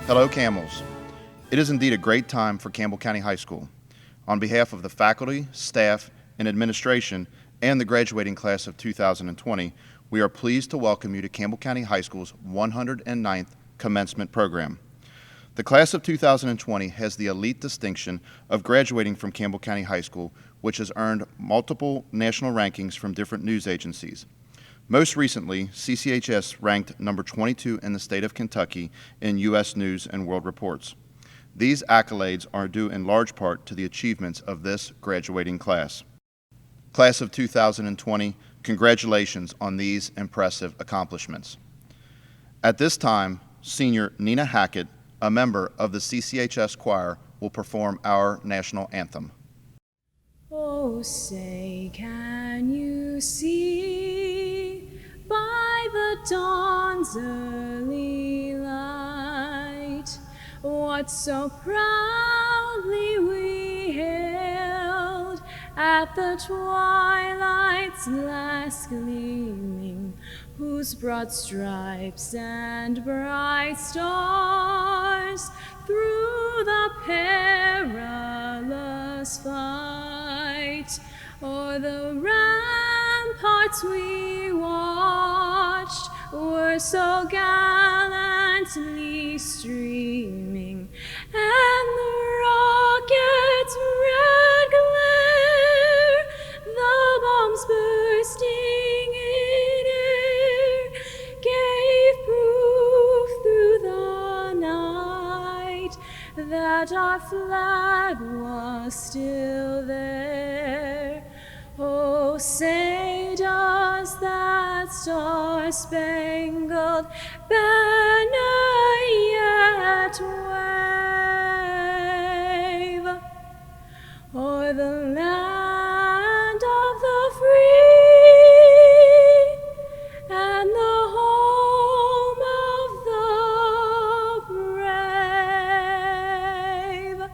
Hello, Camels. It is indeed a great time for Campbell County High School. On behalf of the faculty, staff, and administration, and the graduating class of 2020, we are pleased to welcome you to Campbell County High School's 109th Commencement Program. The class of 2020 has the elite distinction of graduating from Campbell County High School, which has earned multiple national rankings from different news agencies. Most recently, CCHS ranked number 22 in the state of Kentucky in U.S. News and World Reports. These accolades are due in large part to the achievements of this graduating class. Class of 2020, congratulations on these impressive accomplishments. At this time, Senior Nina Hackett, a member of the CCHS choir, will perform our national anthem. Oh, say, can you see by the dawn's early light what so proudly we hailed at the twilight's last gleaming, whose broad stripes and bright stars through the perilous fight o'er the ramparts we watched were so gallantly streaming, and the rocket's red glare, the bombs bursting in air, gave proof through the night that our flag was still there. Oh, say, does that star-spangled banner yet wave o'er the land of the free and the home of the brave?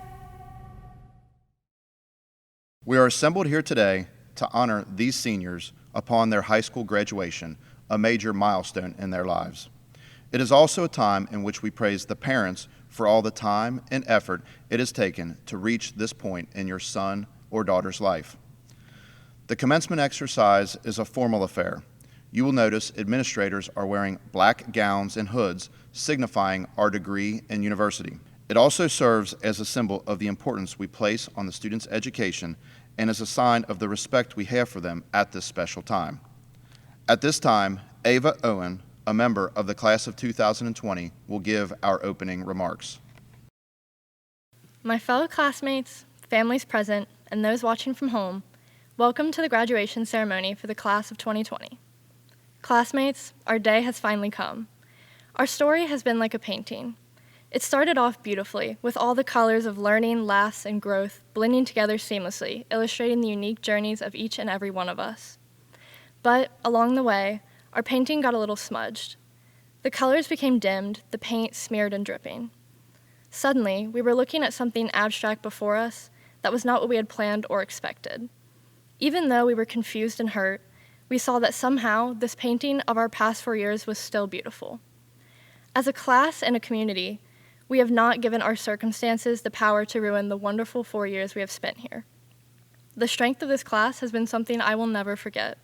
We are assembled here today to honor these seniors upon their high school graduation, a major milestone in their lives. It is also a time in which we praise the parents for all the time and effort it has taken to reach this point in your son or daughter's life. The commencement exercise is a formal affair. You will notice administrators are wearing black gowns and hoods signifying our degree and university. It also serves as a symbol of the importance we place on the student's education and as a sign of the respect we have for them at this special time. At this time, Ava Owen, a member of the class of 2020, will give our opening remarks. My fellow classmates, families present, and those watching from home, welcome to the graduation ceremony for the class of 2020. Classmates, our day has finally come. Our story has been like a painting. It started off beautifully, with all the colors of learning, laughs, and growth blending together seamlessly, illustrating the unique journeys of each and every one of us. But along the way, our painting got a little smudged. The colors became dimmed, the paint smeared and dripping. Suddenly, we were looking at something abstract before us that was not what we had planned or expected. Even though we were confused and hurt, we saw that somehow this painting of our past 4 years was still beautiful. As a class and a community, we have not given our circumstances the power to ruin the wonderful 4 years we have spent here. The strength of this class has been something I will never forget.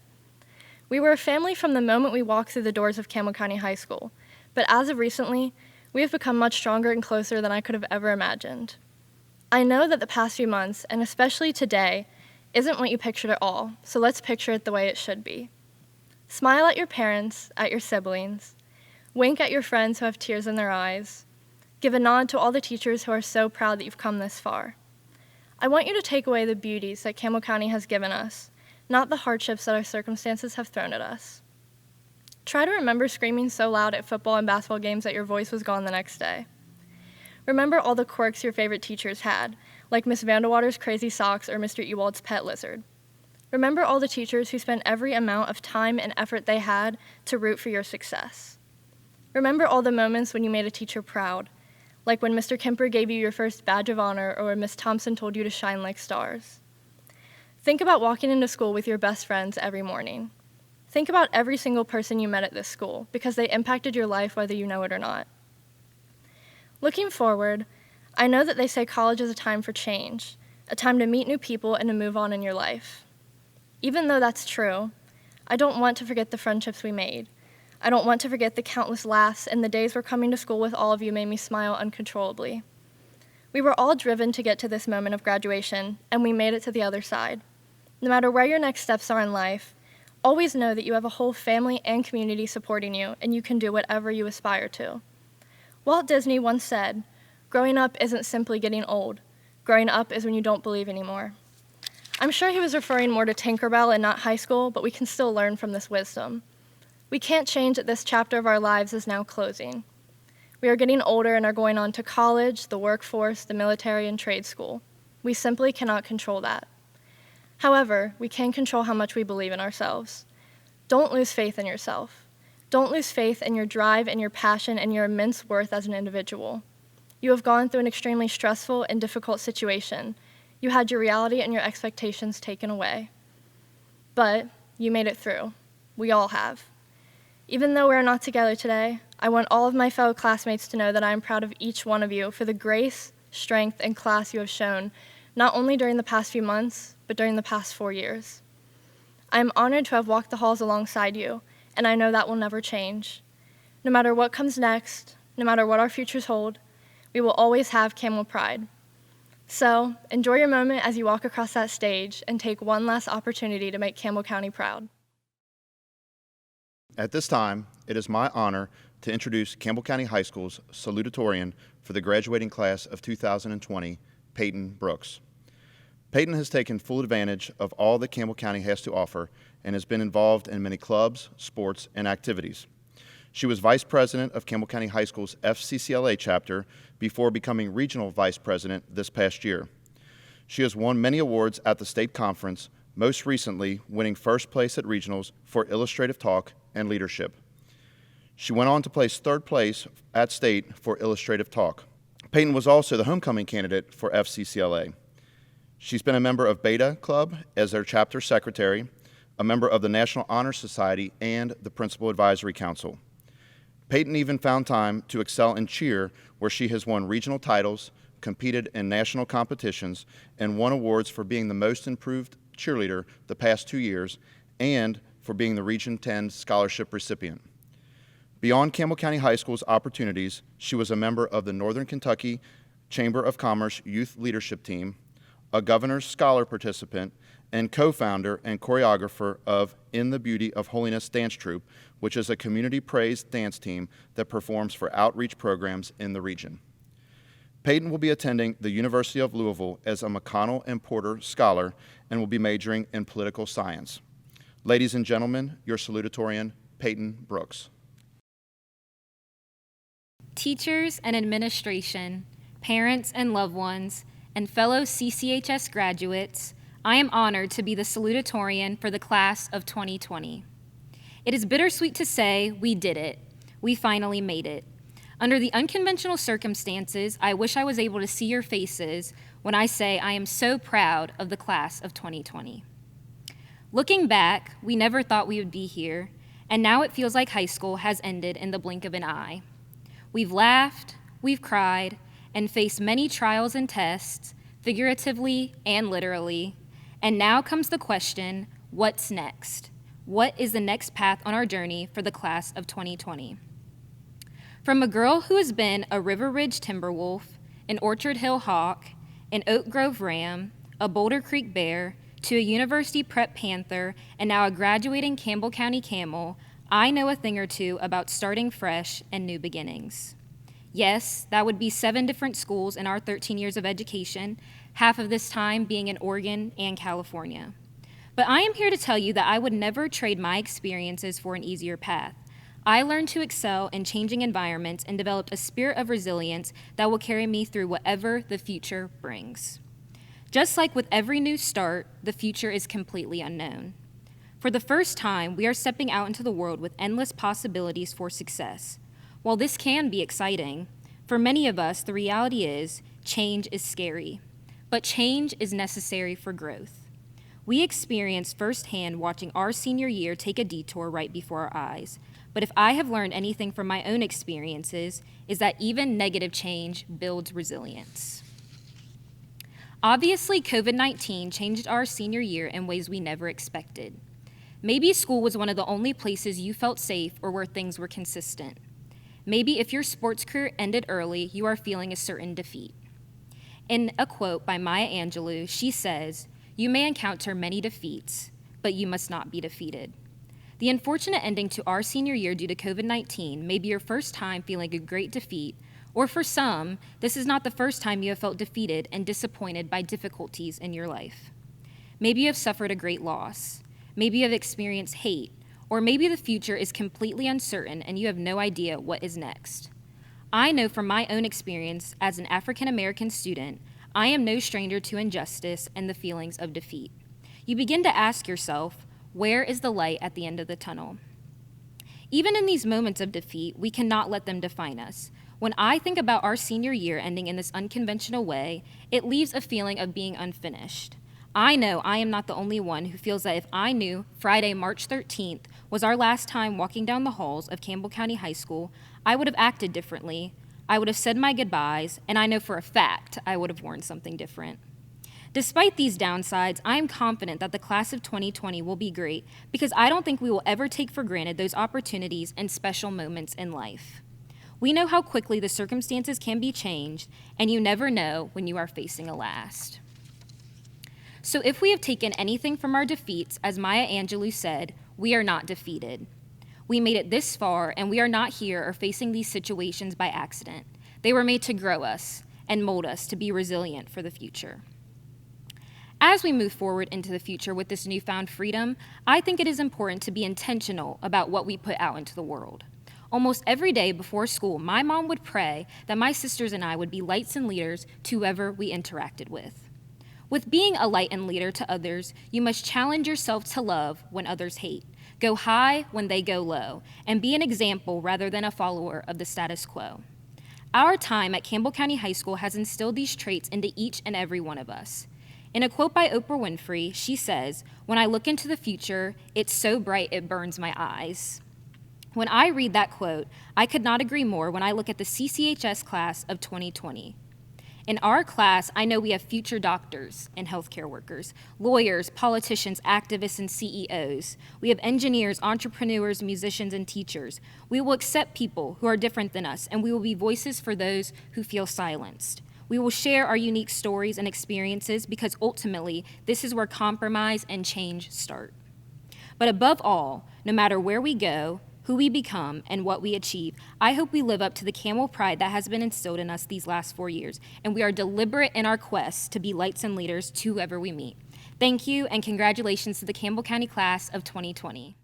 We were a family from the moment we walked through the doors of Campbell County High School, but as of recently, we have become much stronger and closer than I could have ever imagined. I know that the past few months, and especially today, isn't what you pictured at all, so let's picture it the way it should be. Smile at your parents, at your siblings, wink at your friends who have tears in their eyes, Give a nod to all the teachers who are so proud that you've come this far. I want you to take away the beauties that Campbell County has given us, not the hardships that our circumstances have thrown at us. Try to remember screaming so loud at football and basketball games that your voice was gone the next day. Remember all the quirks your favorite teachers had, like Miss Vandewater's crazy socks or Mr. Ewald's pet lizard. Remember all the teachers who spent every amount of time and effort they had to root for your success. Remember all the moments when you made a teacher proud, like when Mr. Kemper gave you your first badge of honor or when Miss Thompson told you to shine like stars. Think about walking into school with your best friends every morning. Think about every single person you met at this school because they impacted your life whether you know it or not. Looking forward, I know that they say college is a time for change, a time to meet new people and to move on in your life. Even though that's true, I don't want to forget the friendships we made. I don't want to forget the countless laughs and the days where coming to school with all of you made me smile uncontrollably. We were all driven to get to this moment of graduation, and we made it to the other side. No matter where your next steps are in life, always know that you have a whole family and community supporting you, and you can do whatever you aspire to. Walt Disney once said, "Growing up isn't simply getting old. Growing up is when you don't believe anymore." I'm sure he was referring more to Tinkerbell and not high school, but we can still learn from this wisdom. We can't change that this chapter of our lives is now closing. We are getting older and are going on to college, the workforce, the military, and trade school. We simply cannot control that. However, we can control how much we believe in ourselves. Don't lose faith in yourself. Don't lose faith in your drive and your passion and your immense worth as an individual. You have gone through an extremely stressful and difficult situation. You had your reality and your expectations taken away. But you made it through. We all have. Even though we are not together today, I want all of my fellow classmates to know that I am proud of each one of you for the grace, strength, and class you have shown, not only during the past few months, but during the past 4 years. I am honored to have walked the halls alongside you, and I know that will never change. No matter what comes next, no matter what our futures hold, we will always have Camel pride. So, enjoy your moment as you walk across that stage and take one last opportunity to make Campbell County proud. At this time, it is my honor to introduce Campbell County High School's salutatorian for the graduating class of 2020, Peyton Brooks. Peyton has taken full advantage of all that Campbell County has to offer and has been involved in many clubs, sports, and activities. She was vice president of Campbell County High School's FCCLA chapter before becoming regional vice president this past year. She has won many awards at the state conference, most recently winning first place at regionals for illustrative talk and leadership. She went on to place third place at state for illustrative talk. Peyton was also the homecoming candidate for FCCLA. She's been a member of Beta Club as their chapter secretary, a member of the National Honor Society, and the Principal Advisory Council. Peyton even found time to excel in cheer, where she has won regional titles, competed in national competitions, and won awards for being the most improved cheerleader the past 2 years, and for being the Region 10 scholarship recipient. Beyond Campbell County High School's opportunities, she was a member of the Northern Kentucky Chamber of Commerce Youth Leadership Team, a Governor's Scholar participant, and co-founder and choreographer of In the Beauty of Holiness Dance Troupe, which is a community praise dance team that performs for outreach programs in the region. Peyton will be attending the University of Louisville as a McConnell and Porter Scholar and will be majoring in political science. Ladies and gentlemen, your salutatorian, Peyton Brooks. Teachers and administration, parents and loved ones, and fellow CCHS graduates, I am honored to be the salutatorian for the class of 2020. It is bittersweet to say we did it. We finally made it. Under the unconventional circumstances, I wish I was able to see your faces when I say I am so proud of the class of 2020. Looking back, we never thought we would be here, and now it feels like high school has ended in the blink of an eye. We've laughed, we've cried, and faced many trials and tests, figuratively and literally, and now comes the question, what's next? What is the next path on our journey for the class of 2020? From a girl who has been a River Ridge Timberwolf, an Orchard Hill Hawk, an Oak Grove Ram, a Boulder Creek Bear, to a University Prep Panther, and now a graduating Campbell County Camel, I know a thing or two about starting fresh and new beginnings. Yes, that would be 7 different schools in our 13 years of education, half of this time being in Oregon and California. But I am here to tell you that I would never trade my experiences for an easier path. I learned to excel in changing environments and developed a spirit of resilience that will carry me through whatever the future brings. Just like with every new start, the future is completely unknown. For the first time, we are stepping out into the world with endless possibilities for success. While this can be exciting, for many of us, the reality is change is scary, but change is necessary for growth. We experienced firsthand watching our senior year take a detour right before our eyes. But if I have learned anything from my own experiences, is that even negative change builds resilience. Obviously, COVID-19 changed our senior year in ways we never expected. Maybe school was one of the only places you felt safe or where things were consistent. Maybe if your sports career ended early, you are feeling a certain defeat. In a quote by Maya Angelou, she says, "You may encounter many defeats, but you must not be defeated." The unfortunate ending to our senior year due to COVID-19 may be your first time feeling a great defeat, or for some, this is not the first time you have felt defeated and disappointed by difficulties in your life. Maybe you have suffered a great loss. Maybe you have experienced hate, or maybe the future is completely uncertain and you have no idea what is next. I know from my own experience as an African American student, I am no stranger to injustice and the feelings of defeat. You begin to ask yourself, where is the light at the end of the tunnel? Even in these moments of defeat, we cannot let them define us. When I think about our senior year ending in this unconventional way, it leaves a feeling of being unfinished. I know I am not the only one who feels that if I knew Friday, March 13th was our last time walking down the halls of Campbell County High School, I would have acted differently, I would have said my goodbyes, and I know for a fact I would have worn something different. Despite these downsides, I am confident that the class of 2020 will be great because I don't think we will ever take for granted those opportunities and special moments in life. We know how quickly the circumstances can be changed, and you never know when you are facing a last. So if we have taken anything from our defeats, as Maya Angelou said, we are not defeated. We made it this far, and we are not here or facing these situations by accident. They were made to grow us and mold us to be resilient for the future. As we move forward into the future with this newfound freedom, I think it is important to be intentional about what we put out into the world. Almost every day before school, my mom would pray that my sisters and I would be lights and leaders to whoever we interacted with. With being a light and leader to others, you must challenge yourself to love when others hate, go high when they go low, and be an example rather than a follower of the status quo. Our time at Campbell County High School has instilled these traits into each and every one of us. In a quote by Oprah Winfrey, she says, "When I look into the future, it's so bright it burns my eyes." When I read that quote, I could not agree more when I look at the CCHS class of 2020. In our class, I know we have future doctors and healthcare workers, lawyers, politicians, activists, and CEOs. We have engineers, entrepreneurs, musicians, and teachers. We will accept people who are different than us, and we will be voices for those who feel silenced. We will share our unique stories and experiences because ultimately, this is where compromise and change start. But above all, no matter where we go, who we become, and what we achieve, I hope we live up to the Camel pride that has been instilled in us these last 4 years, and we are deliberate in our quest to be lights and leaders to whoever we meet. Thank you, and congratulations to the Campbell County class of 2020.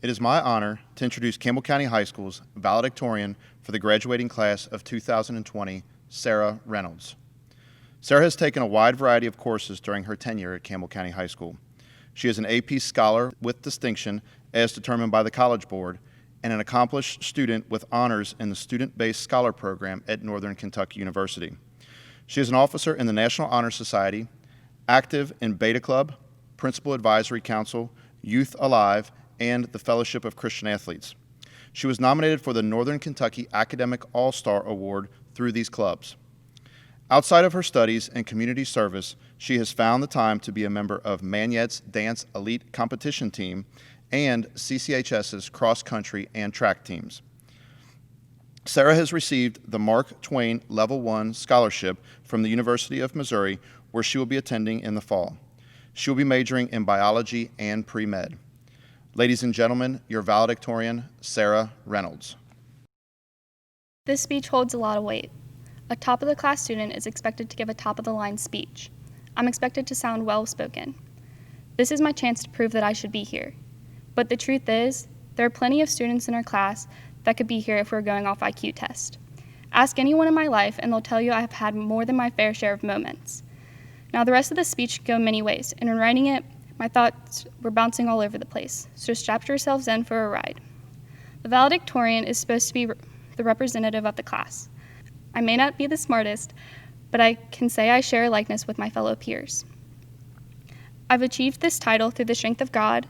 It is my honor to introduce Campbell County High School's valedictorian for the graduating class of 2020, Sarah Reynolds. Sarah has taken a wide variety of courses during her tenure at Campbell County High School. She is an AP Scholar with distinction as determined by the College Board and an accomplished student with honors in the Student-Based Scholar Program at Northern Kentucky University. She is an officer in the National Honor Society, active in Beta Club, Principal Advisory Council, Youth Alive, and the Fellowship of Christian Athletes. She was nominated for the Northern Kentucky Academic All-Star Award through these clubs. Outside of her studies and community service, she has found the time to be a member of Manyet's Dance Elite Competition Team and CCHS's cross-country and track teams. Sarah has received the Mark Twain Level 1 scholarship from the University of Missouri, where she will be attending in the fall. She will be majoring in biology and pre-med. Ladies and gentlemen, your valedictorian, Sarah Reynolds. This speech holds a lot of weight. A top-of-the-class student is expected to give a top-of-the-line speech. I'm expected to sound well-spoken. This is my chance to prove that I should be here. But the truth is, there are plenty of students in our class that could be here if we were going off IQ test. Ask anyone in my life and they'll tell you I have had more than my fair share of moments. Now the rest of the speech could go many ways, and in writing it, my thoughts were bouncing all over the place, so strap yourselves in for a ride. The valedictorian is supposed to be the representative of the class. I may not be the smartest, but I can say I share a likeness with my fellow peers. I've achieved this title through the strength of God,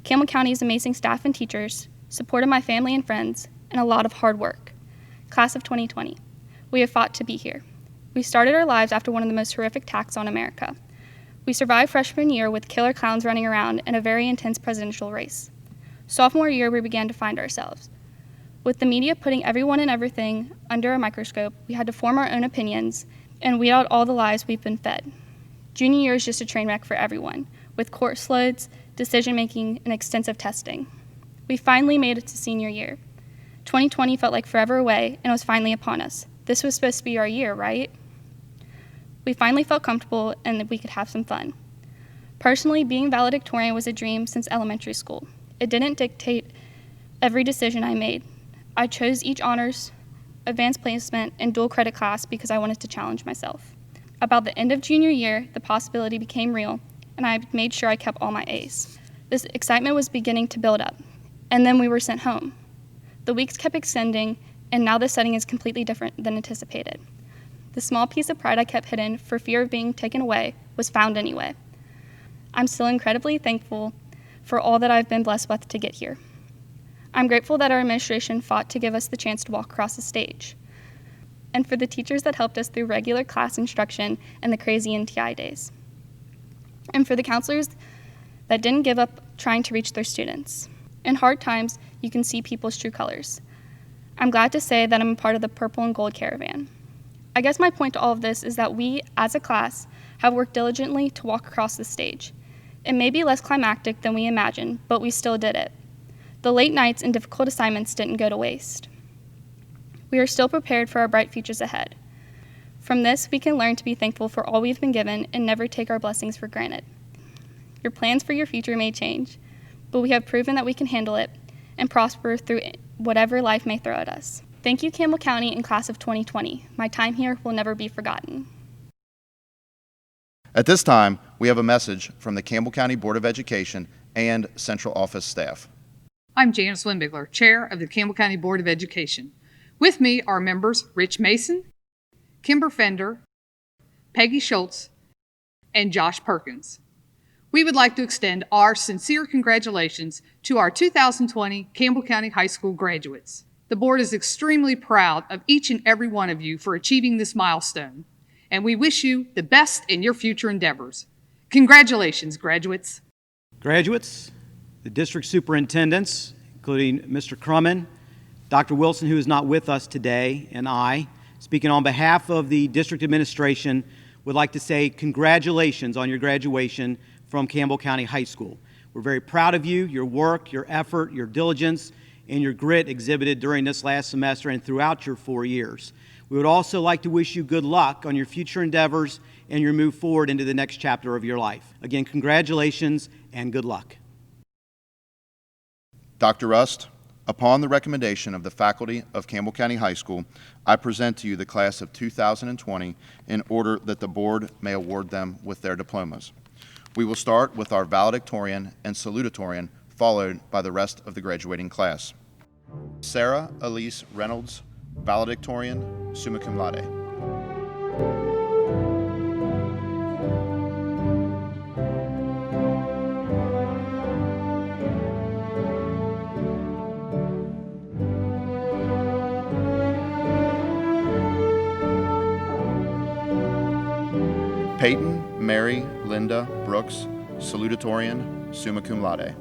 Campbell County's amazing staff and teachers, support of my family and friends, and a lot of hard work. Class of 2020, we have fought to be here. We started our lives after one of the most horrific attacks on America. We survived freshman year with killer clowns running around in a very intense presidential race. Sophomore year, we began to find ourselves. With the media putting everyone and everything under a microscope, we had to form our own opinions and weed out all the lies we've been fed. Junior year is just a train wreck for everyone, with course loads, decision-making, and extensive testing. We finally made it to senior year. 2020 felt like forever away, and it was finally upon us. This was supposed to be our year, right? We finally felt comfortable and that we could have some fun. Personally, being valedictorian was a dream since elementary school. It didn't dictate every decision I made. I chose each honors, advanced placement, and dual credit class because I wanted to challenge myself. About the end of junior year, the possibility became real, and I made sure I kept all my A's. This excitement was beginning to build up, and then we were sent home. The weeks kept extending, and now the setting is completely different than anticipated. The small piece of pride I kept hidden for fear of being taken away was found anyway. I'm still incredibly thankful for all that I've been blessed with to get here. I'm grateful that our administration fought to give us the chance to walk across the stage, and for the teachers that helped us through regular class instruction and the crazy NTI days, and for the counselors that didn't give up trying to reach their students. In hard times, you can see people's true colors. I'm glad to say that I'm a part of the Purple and Gold Caravan. I guess my point to all of this is that we, as a class, have worked diligently to walk across the stage. It may be less climactic than we imagined, but we still did it. The late nights and difficult assignments didn't go to waste. We are still prepared for our bright futures ahead. From this, we can learn to be thankful for all we've been given and never take our blessings for granted. Your plans for your future may change, but we have proven that we can handle it and prosper through whatever life may throw at us. Thank you, Campbell County and Class of 2020. My time here will never be forgotten. At this time, we have a message from the Campbell County Board of Education and Central Office staff. I'm Janice Windbigler, Chair of the Campbell County Board of Education. With me are members Rich Mason, Kimber Fender, Peggy Schultz, and Josh Perkins. We would like to extend our sincere congratulations to our 2020 Campbell County High School graduates. The board is extremely proud of each and every one of you for achieving this milestone, and we wish you the best in your future endeavors. Congratulations, graduates. Graduates, the district superintendents, including Mr. Crumman, Dr. Wilson, who is not with us today, and I, speaking on behalf of the district administration, would like to say congratulations on your graduation from Campbell County High School. We're very proud of you, your work, your effort, your diligence, and your grit exhibited during this last semester and throughout your 4 years. We would also like to wish you good luck on your future endeavors and your move forward into the next chapter of your life. Again, congratulations and good luck. Dr. Rust, upon the recommendation of the faculty of Campbell County High School, I present to you the class of 2020 in order that the board may award them with their diplomas. We will start with our valedictorian and salutatorian, followed by the rest of the graduating class. Sarah Elise Reynolds, valedictorian, summa cum laude. Peyton Mary Linda Brooks, salutatorian, summa cum laude.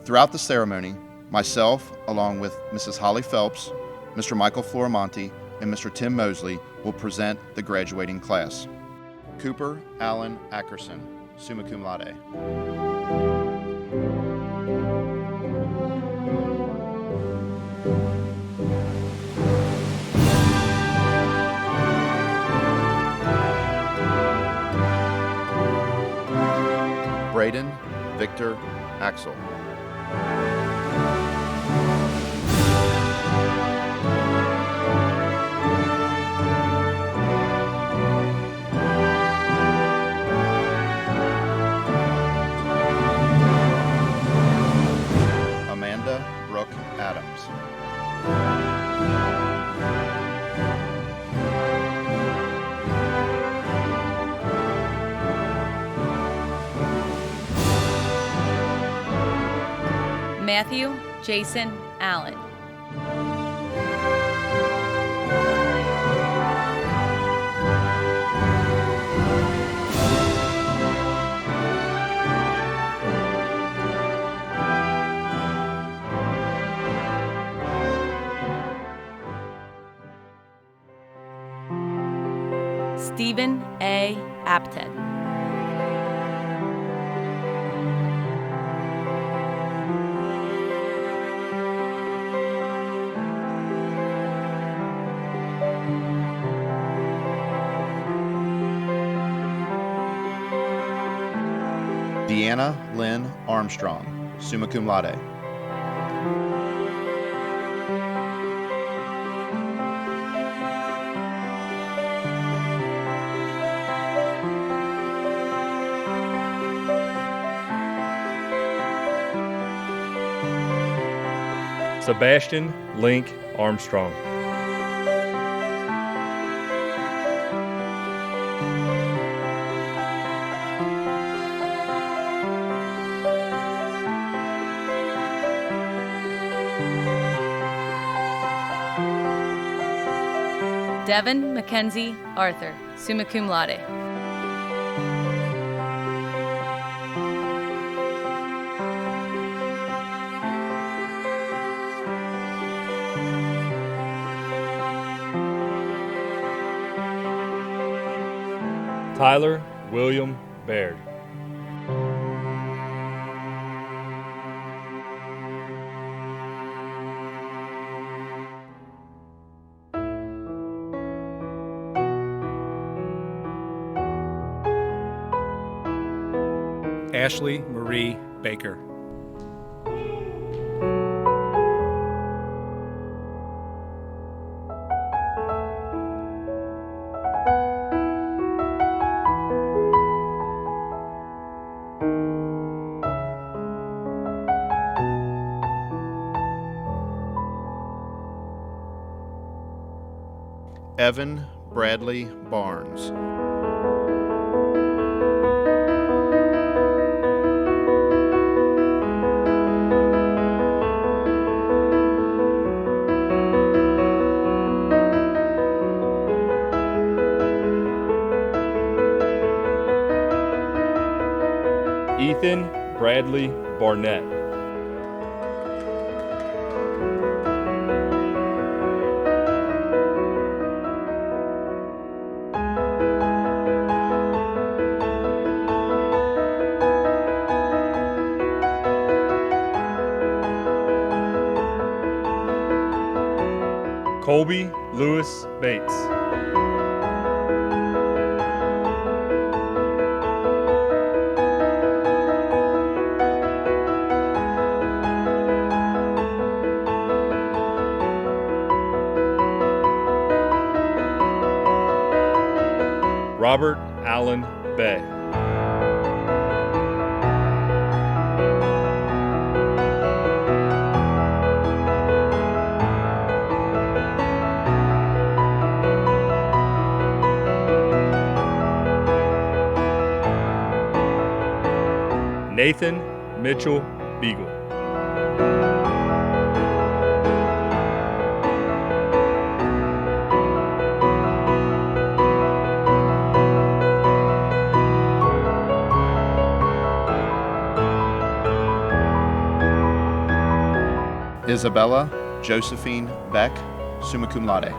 Throughout the ceremony, Myself, along with Mrs. Holly Phelps, Mr. Michael Floramonte, and Mr. Tim Mosley, will present the graduating class. Cooper Allen Ackerson, summa cum laude. Braden Victor Axel. Amanda Brooke Adams. Matthew Jason Allen. Stephen A. Apted. Deanna Lynn Armstrong, summa cum laude. Sebastian Link Armstrong. Devin Mackenzie Arthur, summa cum laude. Tyler William Baird. Ashley Marie Baker. Evan Bradley Barnes. Ethan Bradley Barnett. Colby Lewis Bates. Robert Allen Bay. Nathan Mitchell Beagle. Isabella Josephine Beck, summa cum laude.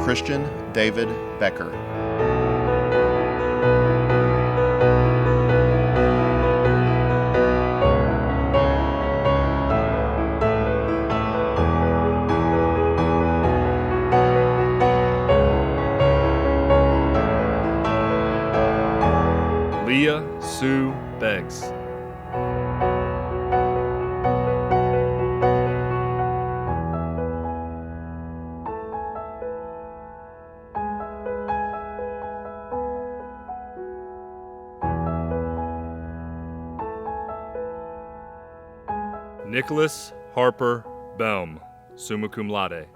Christian David Becker. Leah Sue Beggs. Nicholas Harper Belm, summa cum laude.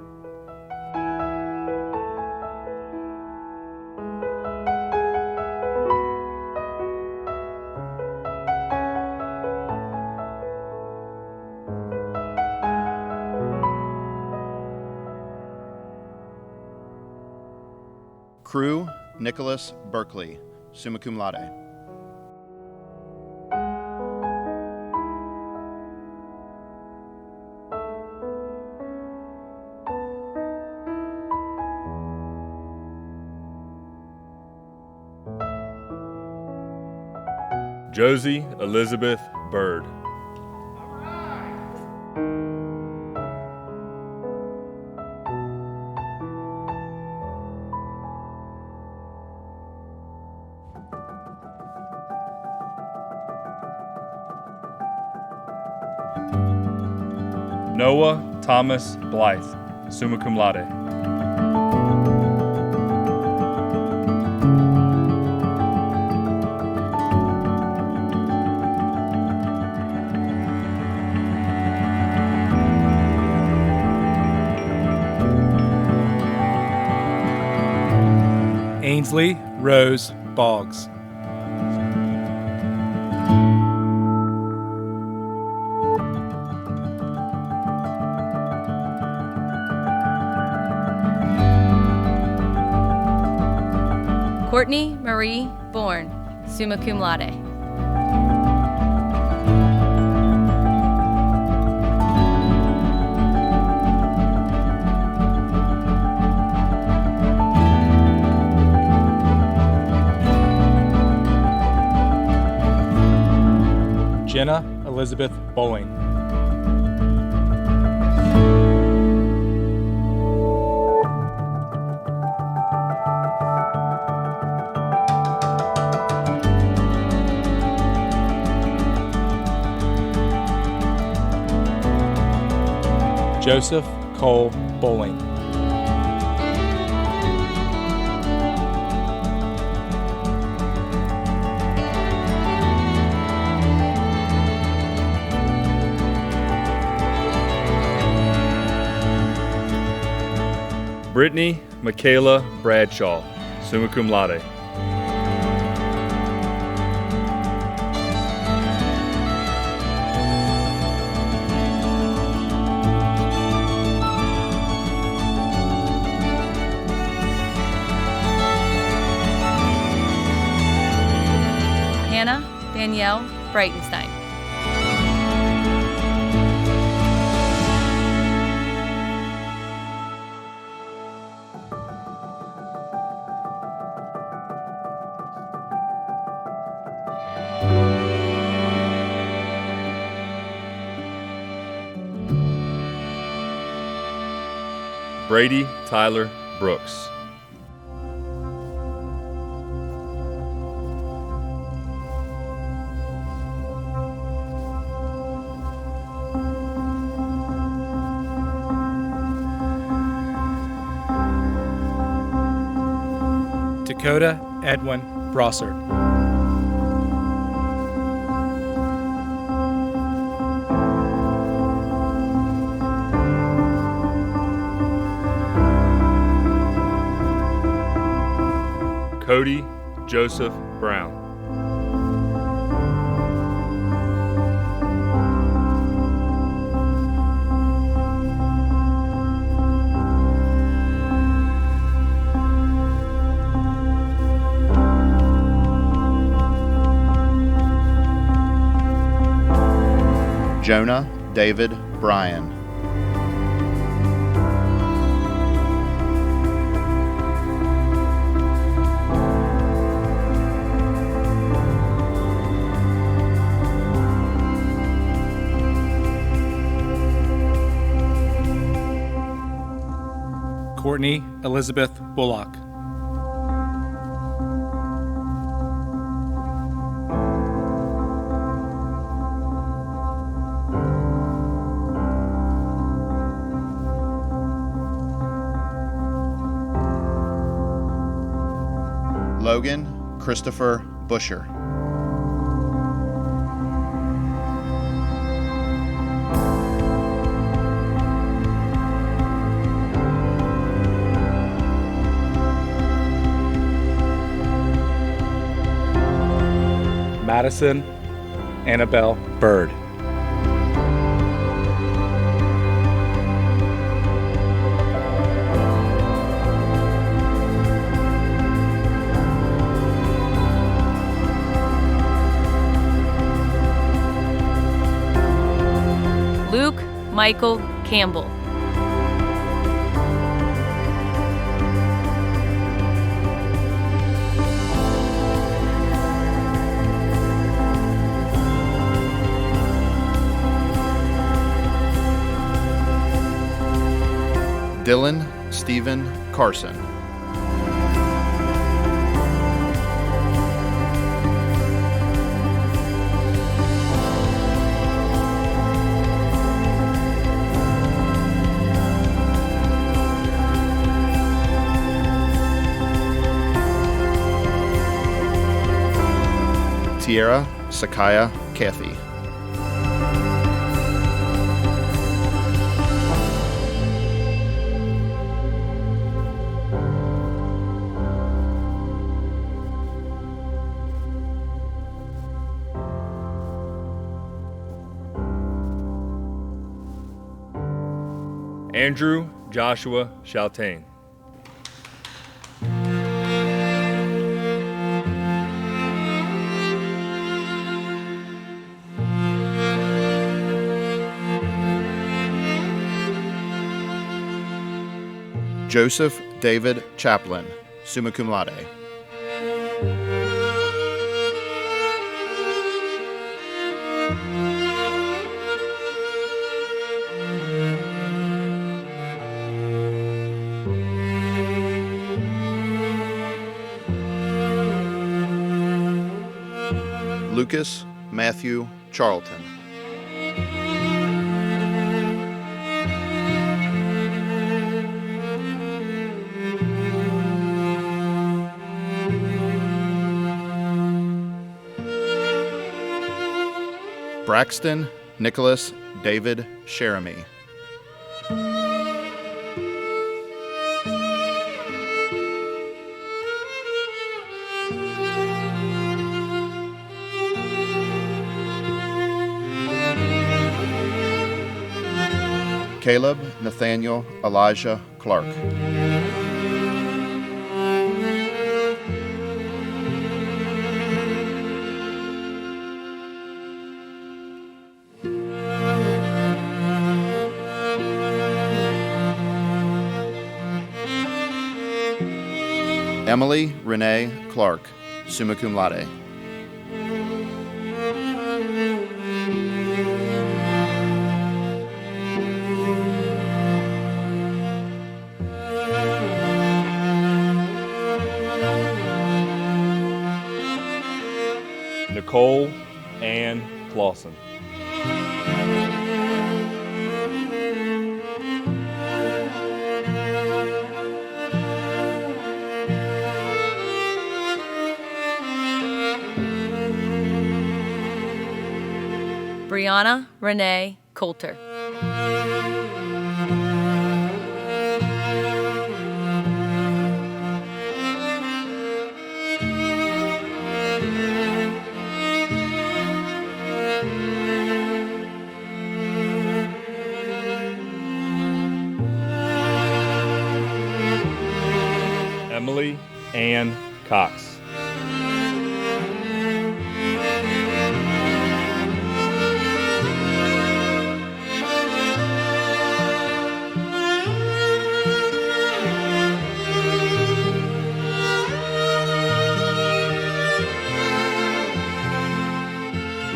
Crew Nicholas Berkeley, summa cum laude. Josie Elizabeth Bird. Noah Thomas Blythe, summa cum laude. Ainsley Rose Boggs. Courtney Marie Bourne, summa cum laude. Jenna Elizabeth Bowling. Joseph Cole Bowling. Brittany Michaela Bradshaw, summa cum laude. Hannah Danielle Breitenstein. Brady Tyler Brooks. Dakota Edwin Brossard. Cody Joseph Brown. Jonah David Bryan. Courtney Elizabeth Bullock. Logan Christopher Busher. Madison Annabelle Bird. Luke Michael Campbell. Dylan Stephen Carson. Tierra Sakaya Kathy. Andrew Joshua Chaltain. Joseph David Chaplin, summa cum laude. Lucas Matthew Charlton. Braxton Nicholas David Sheremy. Caleb Nathaniel Elijah Clark. Emily Renee Clark, summa cum laude. Nicole Ann Clausen. Brianna Renee Coulter. Emily Ann Cox.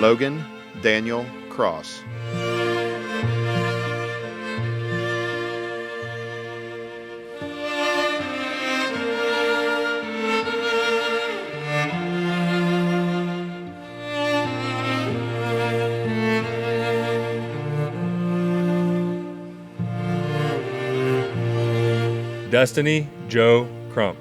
Logan Daniel Cross. Destiny Joe Crump.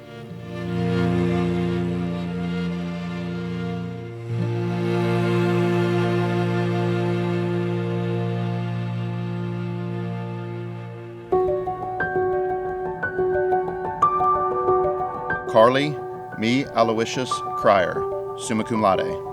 Carly Me Aloysius Cryer, summa cum laude.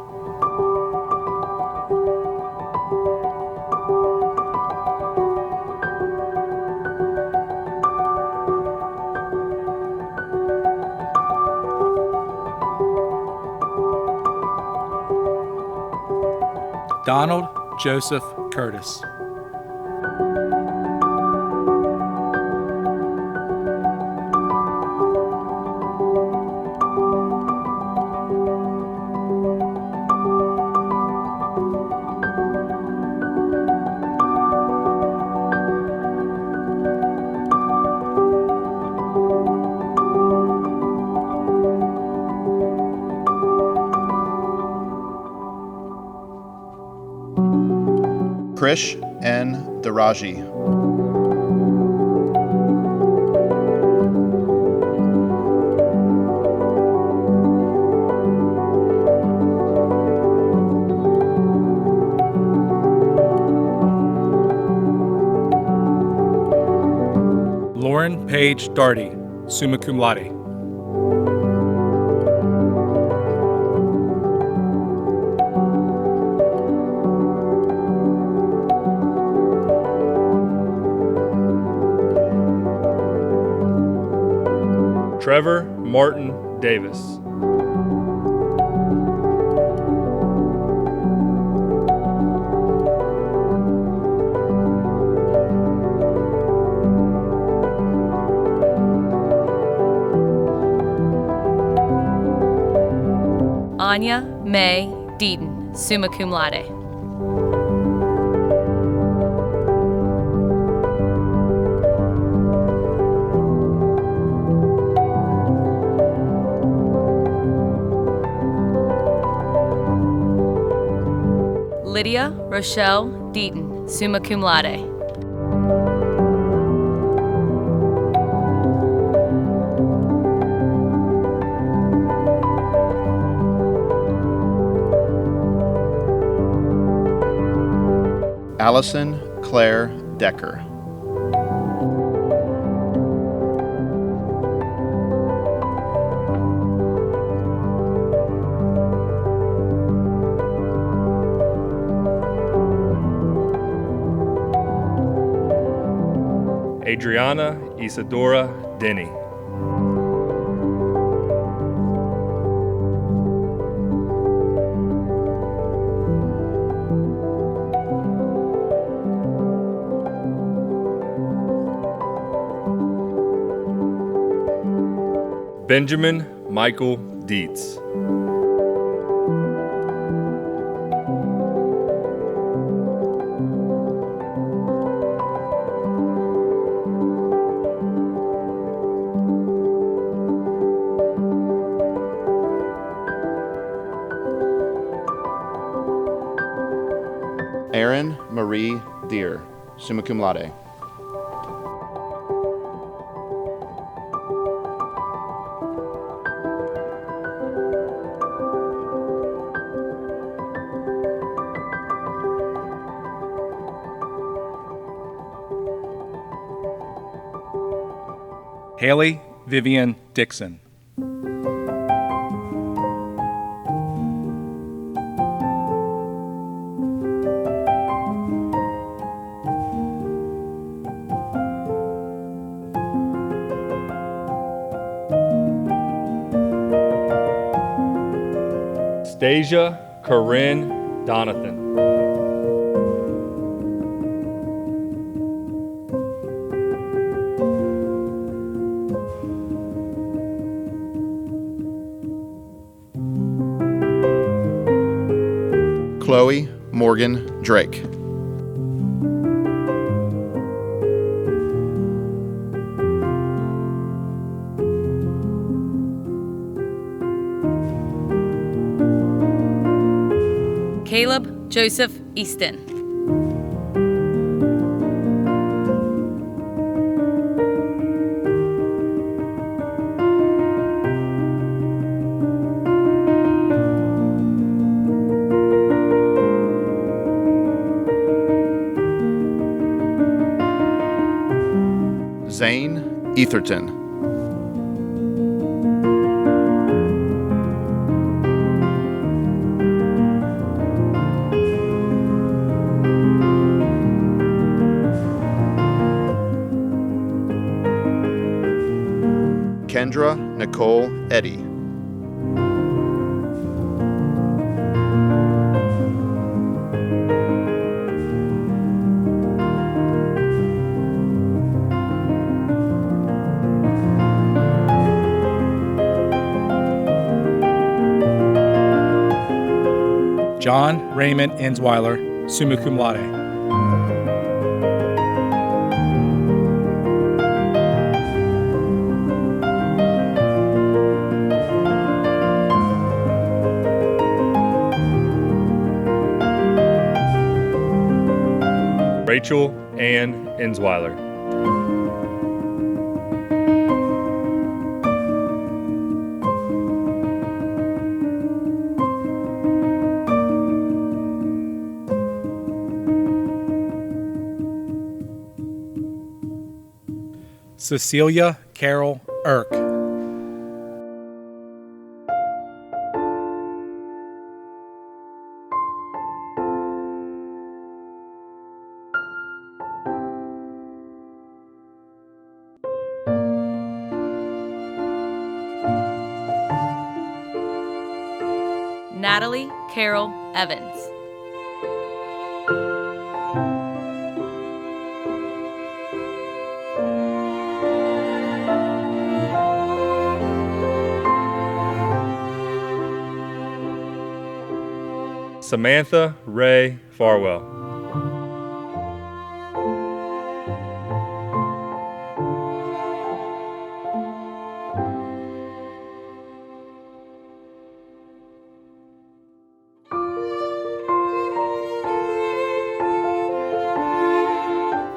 Donald Joseph Curtis. Krish N. Daraji. Lauren Page Darty, summa cum laude. Trevor Martin Davis. Anya May Deaton, summa cum laude. Lydia Rochelle Deaton, summa cum laude. Allison Claire Decker. Adriana Isadora Denny. Benjamin Michael Dietz. Erin Marie Deer, summa cum laude. Haley Vivian Dixon. Stasia Corinne Donathan. Chloe Morgan Drake. Caleb Joseph Easton. Zane Etherton. Kendra Nicole Eddy. John Raymond Ensweiler, summa cum laude. Rachel Ann Ensweiler. Cecilia Carol Irk. Natalie Carol Evans. Samantha Ray Farwell.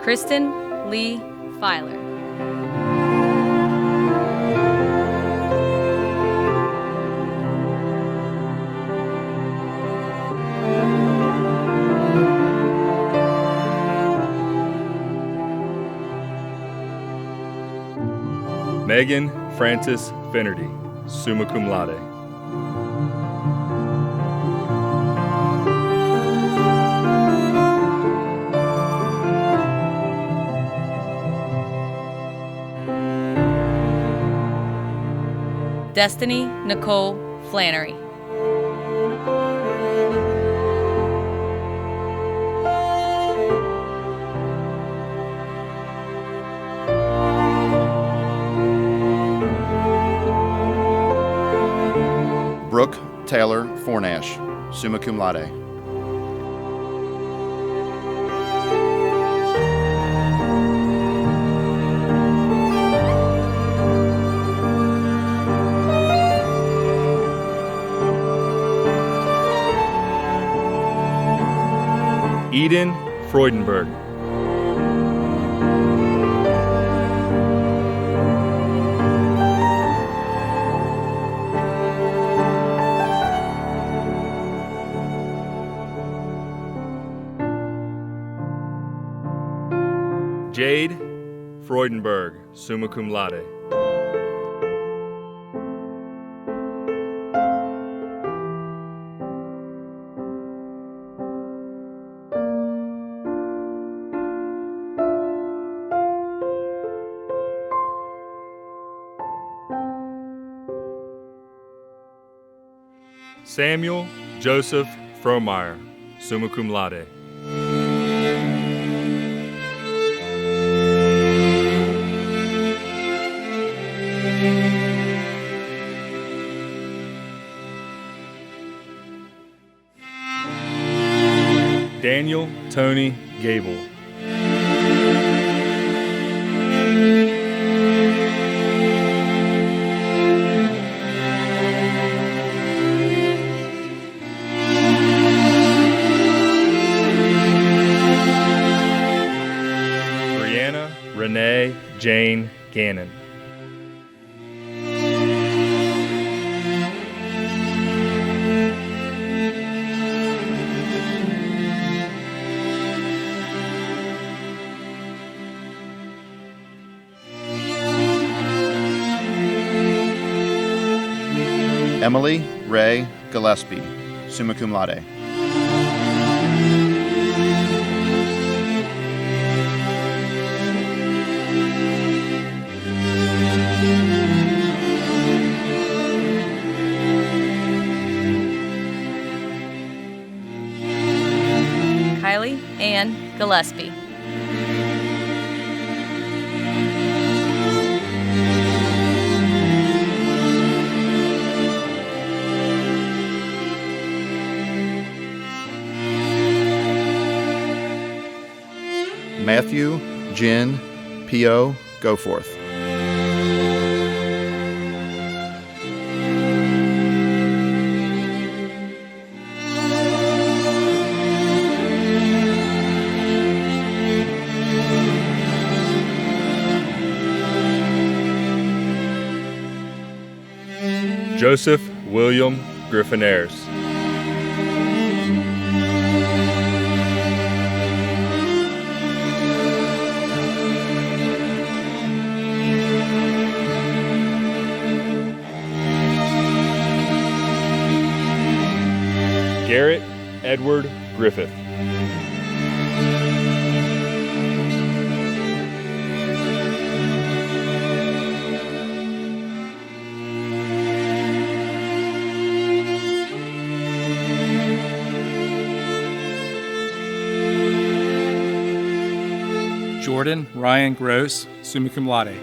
Kristen Lee Filer. Megan Frances Finnerty, summa cum laude. Destiny Nicole Flannery. Brooke Taylor Fornash, summa cum laude. Eden Freudenberg. Jade Freudenberg, summa cum laude. Samuel Joseph Frohmeyer, summa cum laude. Daniel Tony Gable. Brianna Renee Jane Gannon. Emily Ray Gillespie, summa cum laude. Kylie Ann Gillespie. Matthew Jin P.O. Goforth. Joseph William Griffin-Ayers. Garrett Edward Griffith. Jordan Ryan Gross, summa cum laude.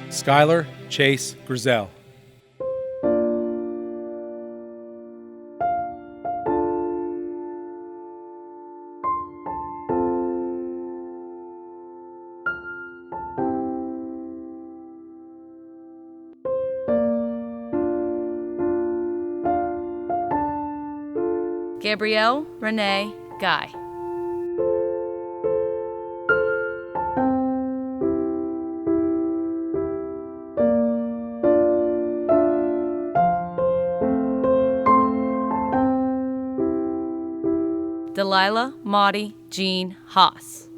Skylar Chase Grizel. Gabrielle Renee Guy. Delilah Maudie Jean Haas.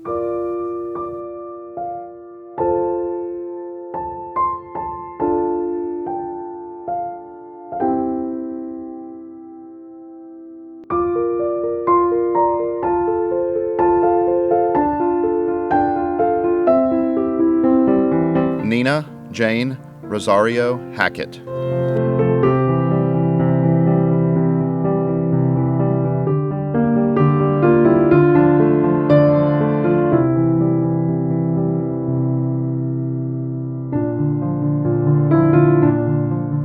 Nina Jane Rosario Hackett.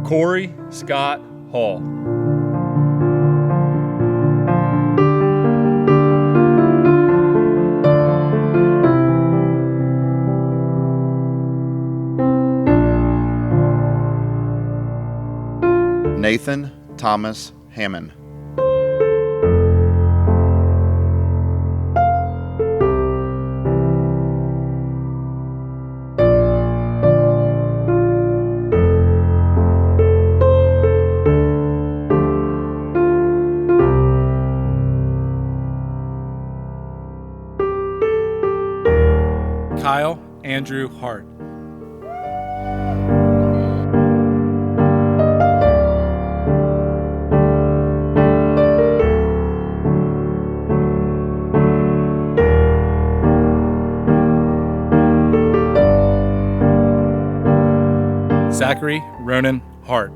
Corey Scott Hall. Nathan Thomas Hammond. Kyle Andrew Hart. Zachary Ronan Hart.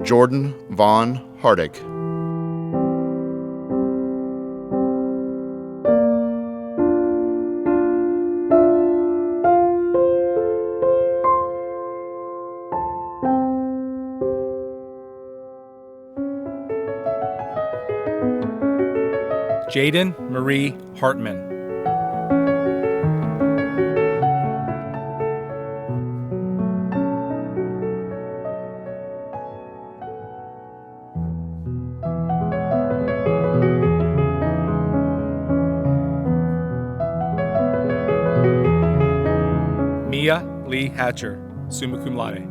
Jordan Vaughn Hardick. Jaden Marie Hartman. Mia Lee Hatcher, summa cum laude.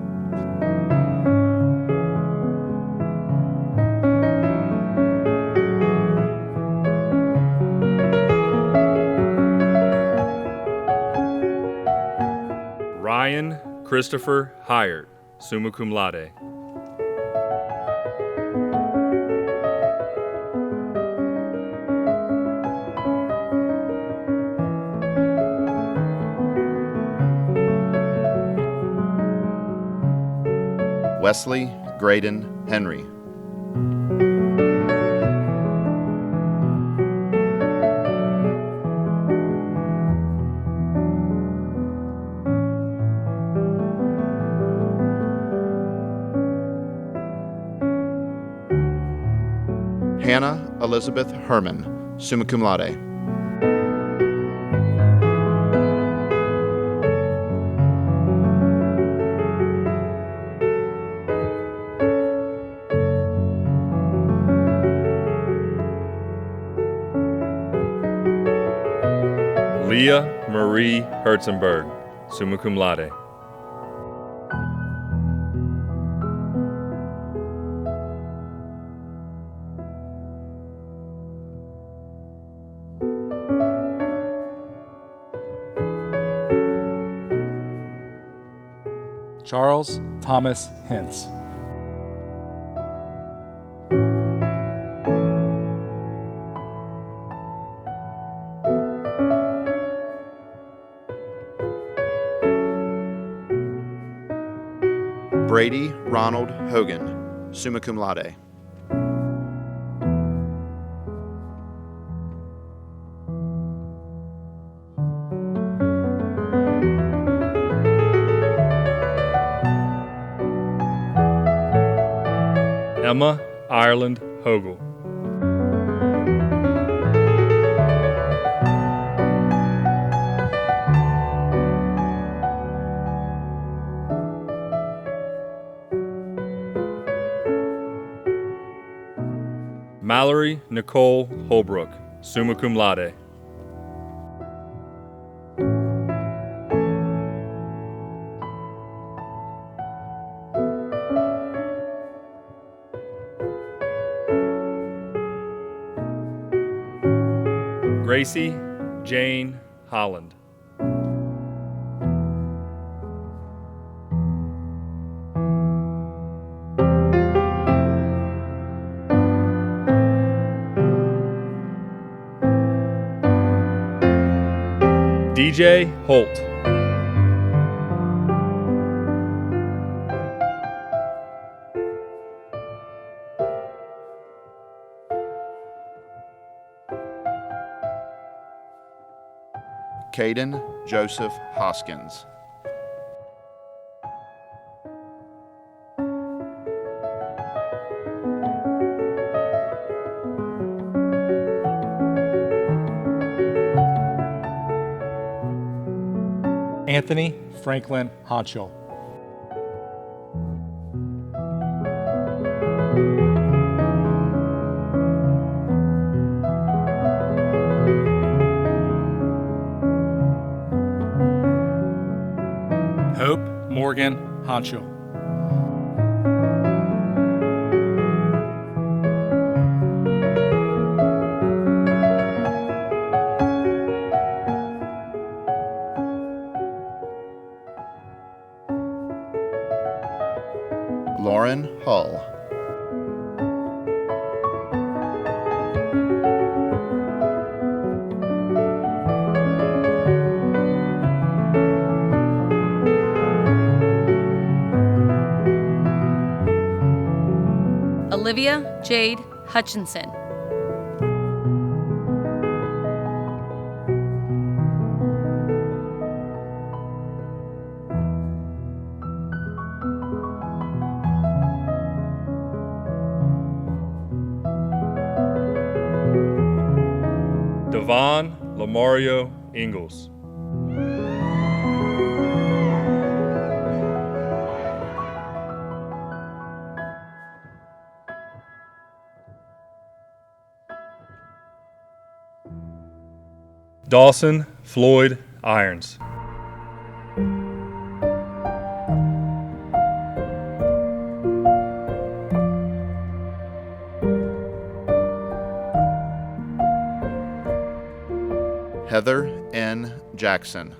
Ryan Christopher Hyatt, summa cum laude. Wesley Graydon Henry. Hannah Elizabeth Herman, summa cum laude. Leah Marie Herzenberg, summa cum laude. Charles Thomas Hintz. Brady Ronald Hogan, summa cum laude. Emma Ireland Hogel. Mallory Nicole Holbrook, summa cum laude. Gracie Jane Holland. DJ Holt. Caden Joseph Hoskins. Anthony Franklin Honchel. Hope Morgan Honchel. Lauren Hull. Olivia Jade Hutchinson. Devon Lamario Ingalls. Dawson Floyd Irons. Heather N. Jackson.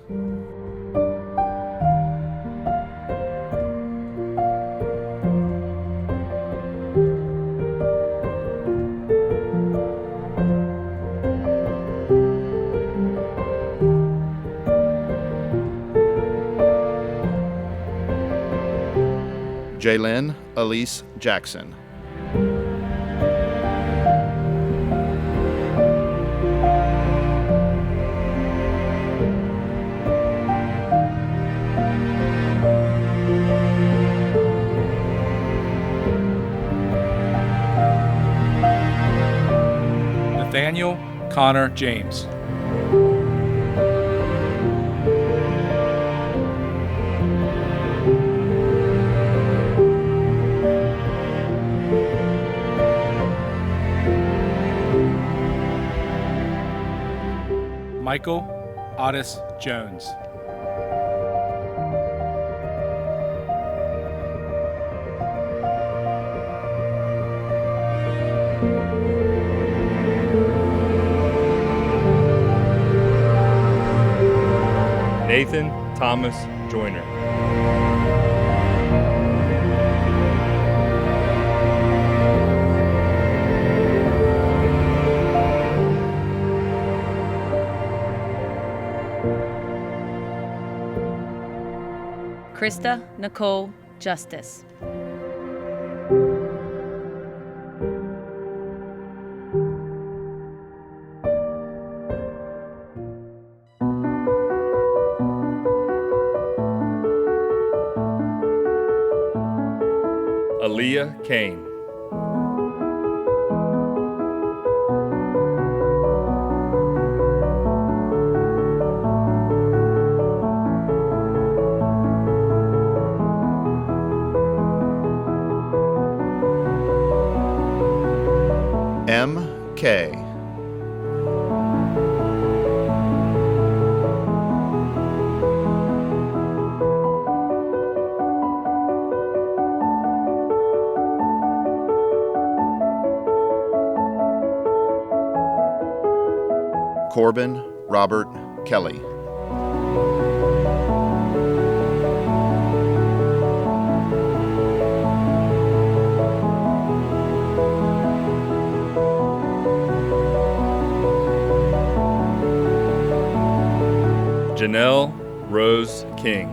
Jaylyn Elise Jackson. Nathaniel Connor James. Michael Otis Jones. Nathan Thomas Joyner. Krista Nicole Justice. Aaliyah Kane. M.K. Corbin Robert Kelly. Janelle Rose King.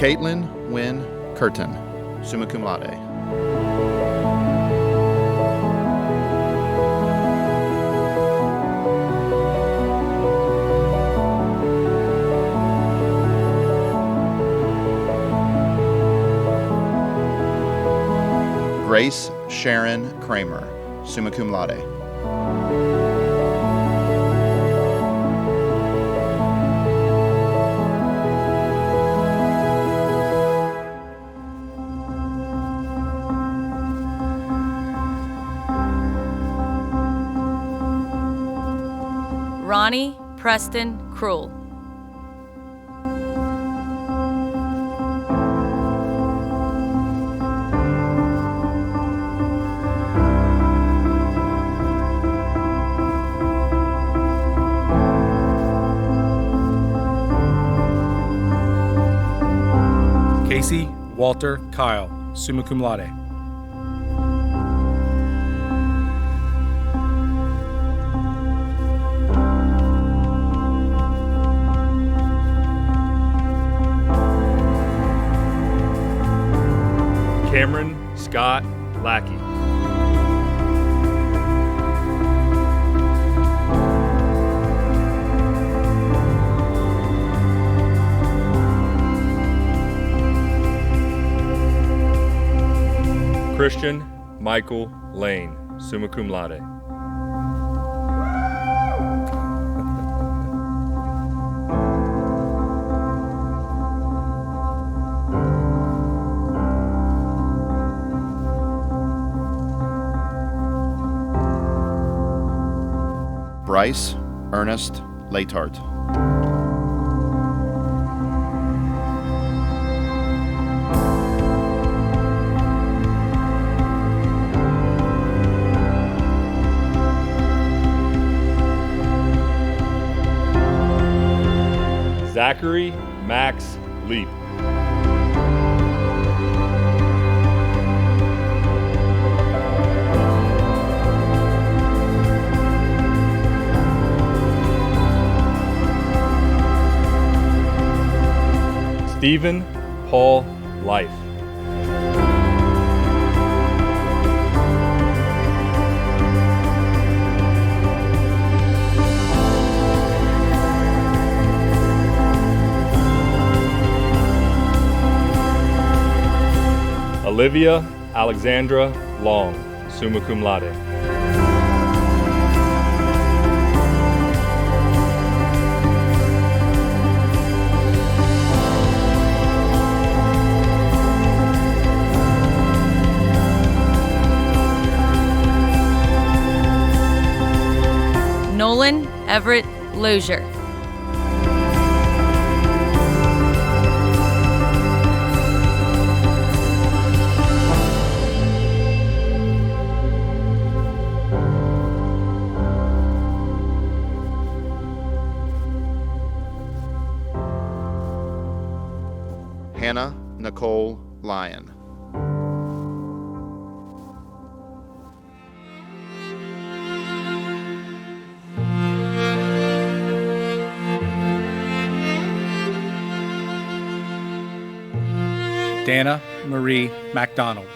Caitlin Wynn Curtin, summa cum laude. Grace Sharon Kramer, summa cum laude. Ronnie Preston Krull. Casey Walter Kyle. summa cum laude. Cameron Scott Lackey. Christian Michael Lane, summa cum laude. Bryce Ernest Latart. Zachary Max Leap. Stephen Paul Life. Olivia Alexandra Long, summa cum laude. Nolan Everett Lozier. Hannah Nicole Lyon. Dana Marie MacDonald.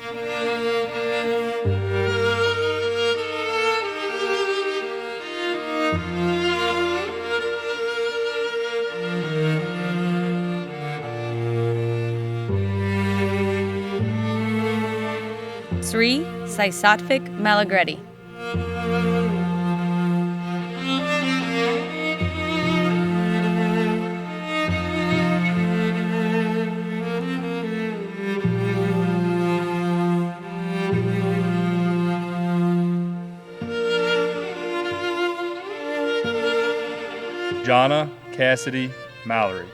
Sri Saisatvik Malagreddy. Jonna Cassidy Mallory.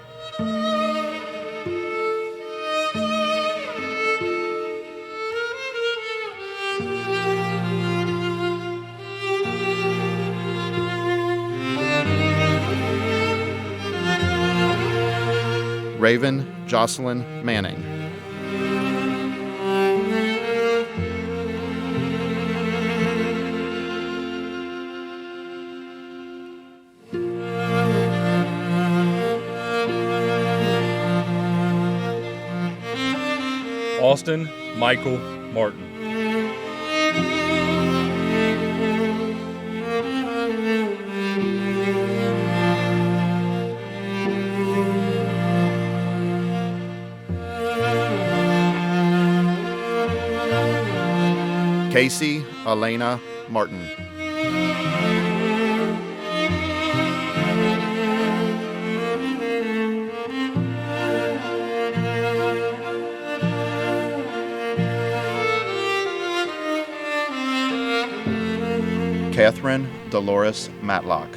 Raven Jocelyn Manning. Austin Michael Martin. Casey Elena Martin. Catherine Dolores Matlock.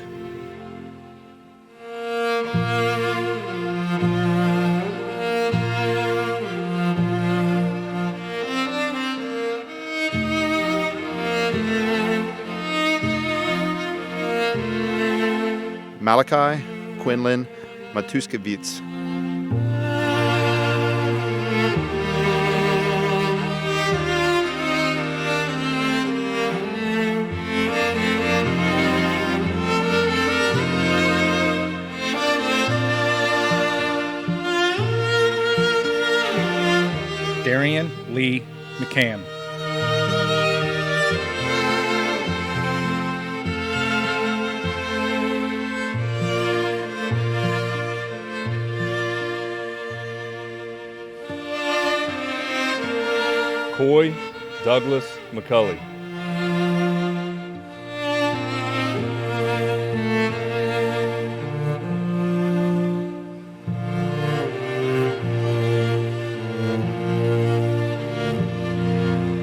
Malachi Quinlan Matuskevitz. Lee McCann. Coy Douglas McCulley.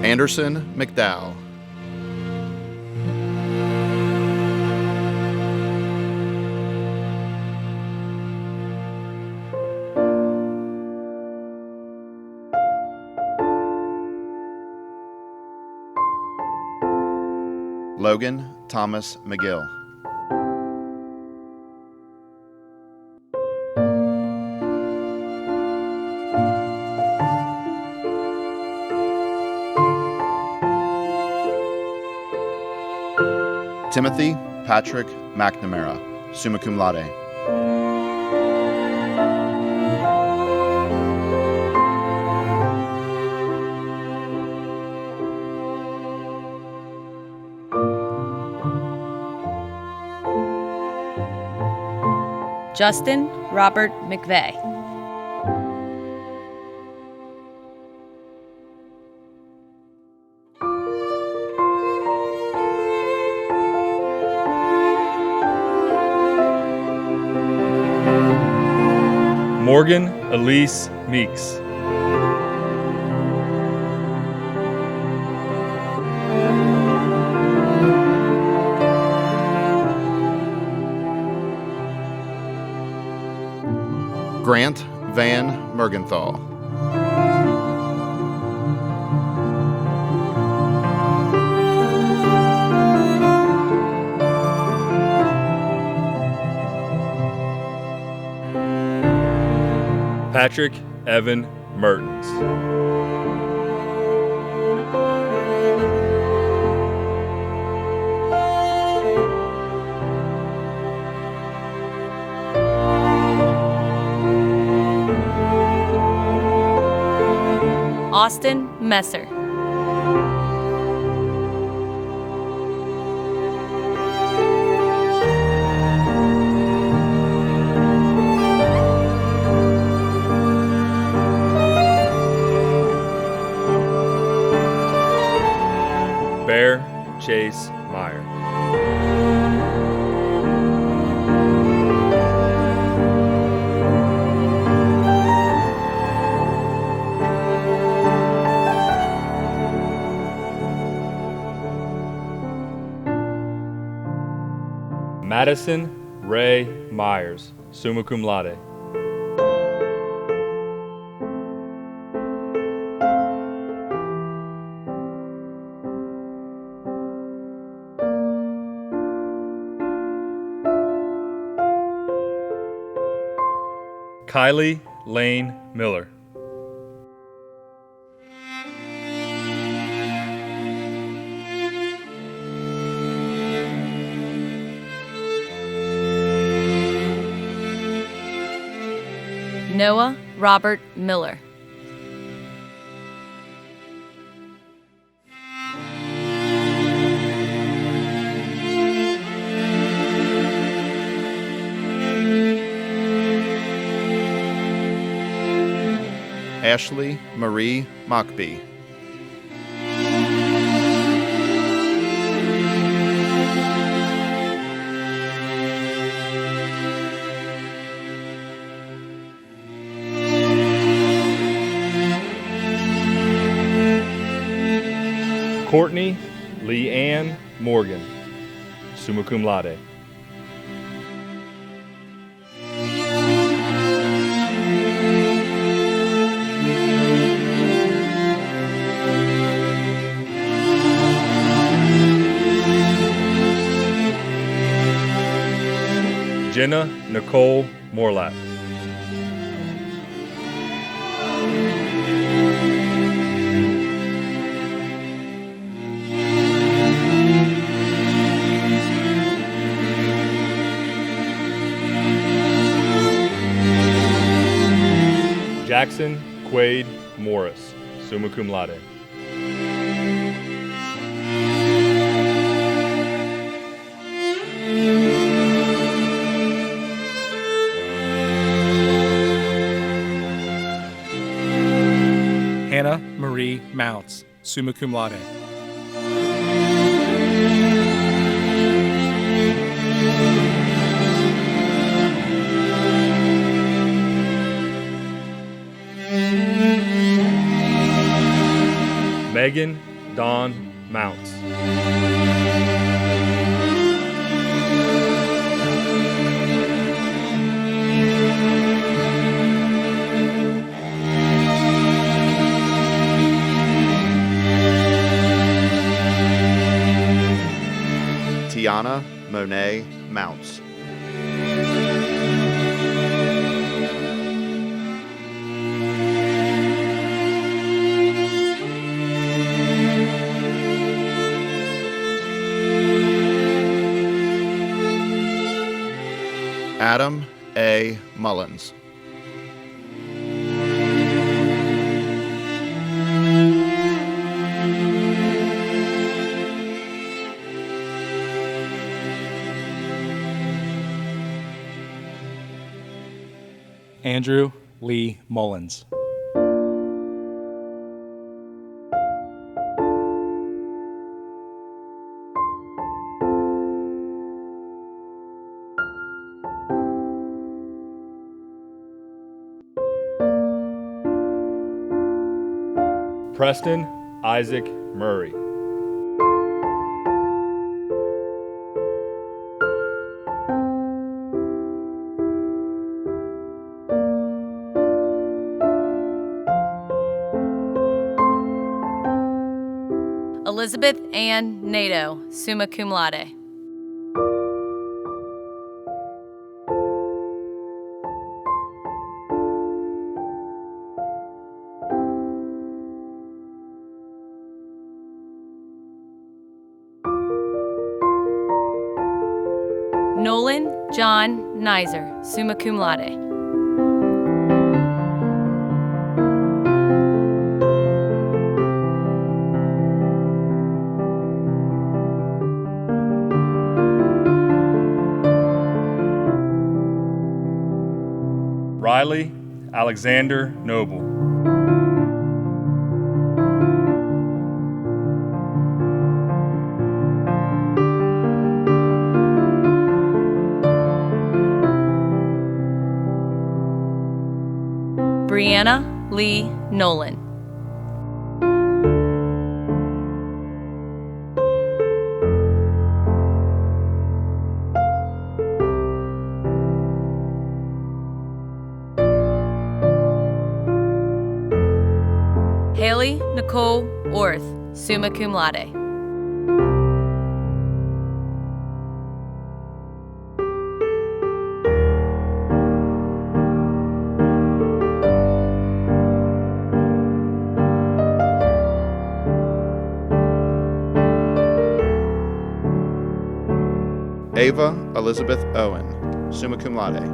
Anderson McDowell. Logan Thomas McGill. Timothy Patrick McNamara, summa cum laude. Justin Robert McVeigh. Morgan Elise Meeks. Grant Van Mergenthal. Patrick Evan Mertens. Austin Messer. Bear Chase Meyer. Madison Ray Myers, summa cum laude. Kylie Lane Miller. Noah Robert Miller. Ashley Marie Mockbee. Courtney Leanne Morgan, summa cum laude. Jenna Nicole Morlap. Jackson Quaid Morris, summa cum laude. Hannah Marie Mounts, summa cum laude. Megan Dawn Mounts. Tiana Monet Mounts. Adam A. Mullins. Andrew Lee Mullins. Preston Isaac Murray. Elizabeth Ann Nato, summa cum laude. Nolan John Nizer, summa cum laude. Riley Alexander Noble. Brianna Lee Nolan. Haley Nicole Orth, summa cum laude. Ava Elizabeth Owen, summa cum laude.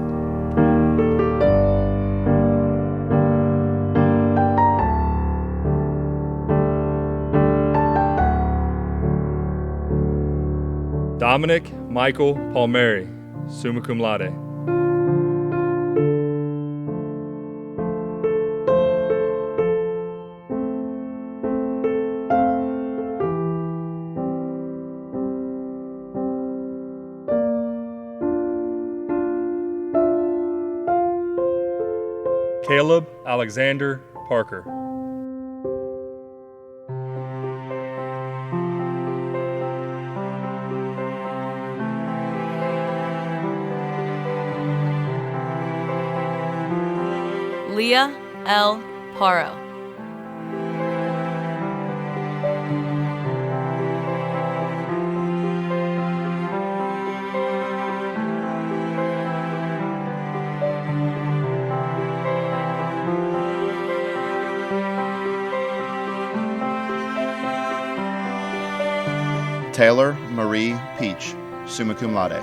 Dominic Michael Palmieri, summa cum laude. Caleb Alexander Parker. Leah L. Paro. Taylor Marie Peach, summa cum laude.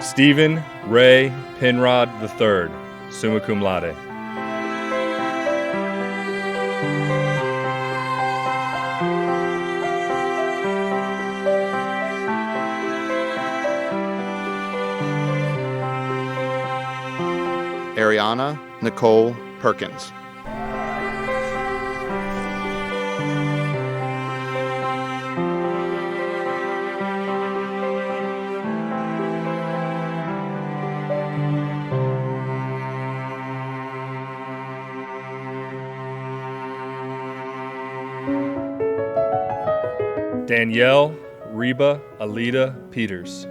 Stephen Ray Penrod III, summa cum laude. Ariana Nicole Perkins. Danielle Reba Alita Peters.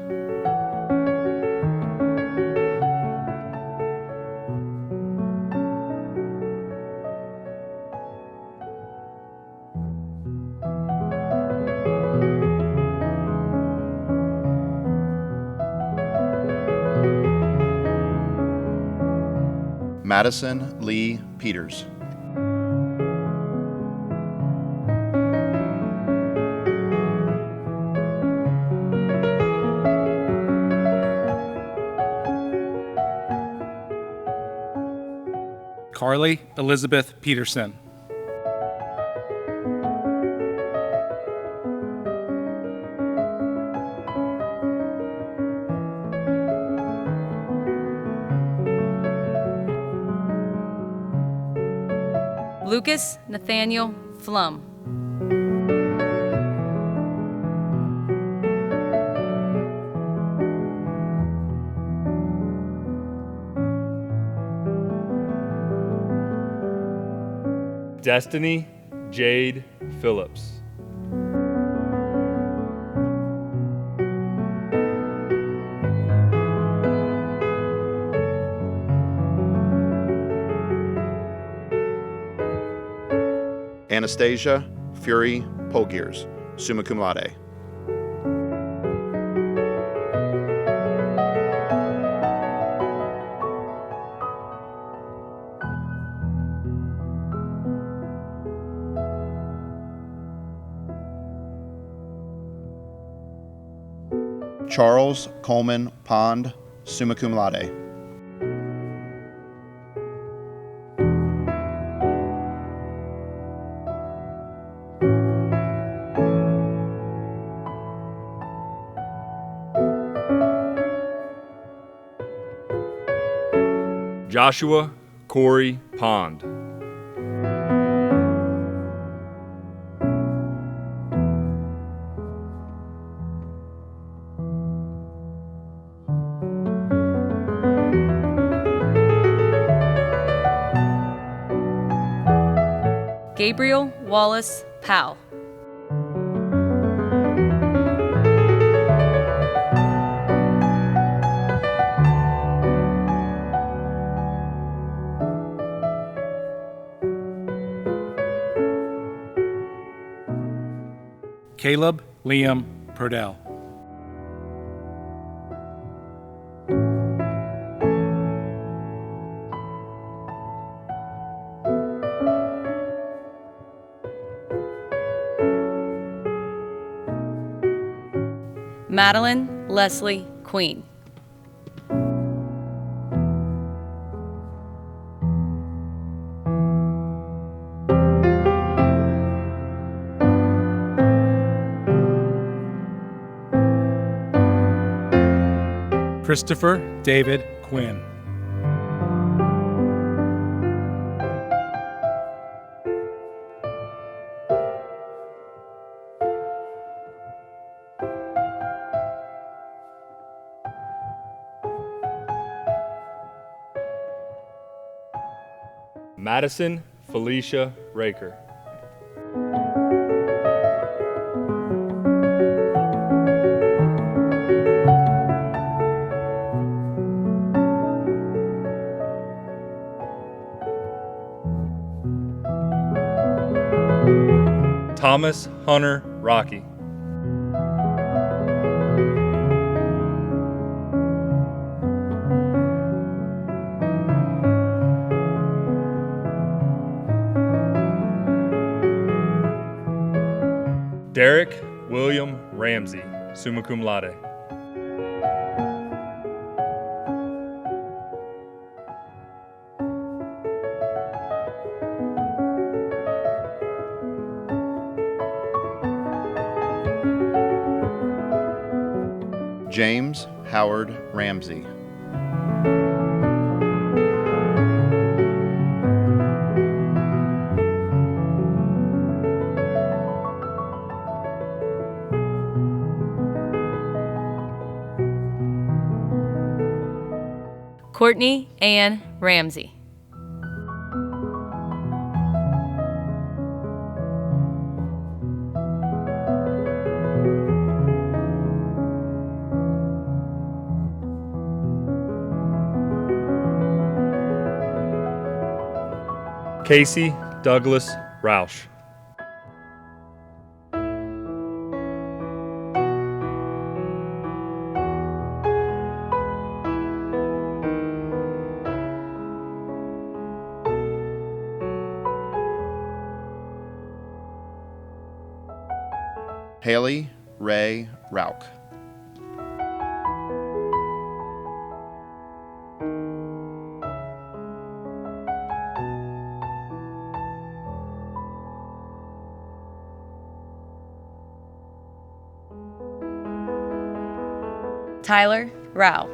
Madison Lee Peters. Carly Elizabeth Peterson. Lucas Nathaniel Flum. Destiny Jade Phillips. Anastasia Fury Polgears, summa cum laude. Charles Coleman Pond, summa cum laude. Joshua Corey Pond. Gabriel Wallace Powell. Caleb Liam Purdell. Madeline Leslie Queen. Christopher David Quinn. Madison Felicia Raker. Thomas Hunter Rocky. Derek William Ramsey, summa cum laude. James Howard Ramsey. Courtney Ann Ramsey. Casey Douglas Roush. Haley Ray Rauch. Tyler Rao.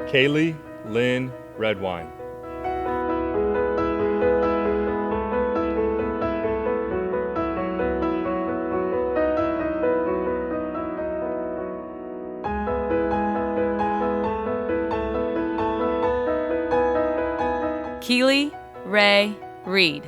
Kaylee Lynn Redwine. Keely Ray Reed.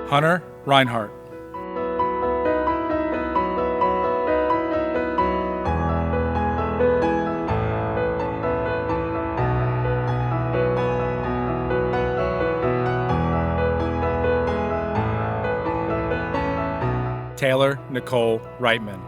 Hunter Reinhardt. Taylor Nicole Reitman.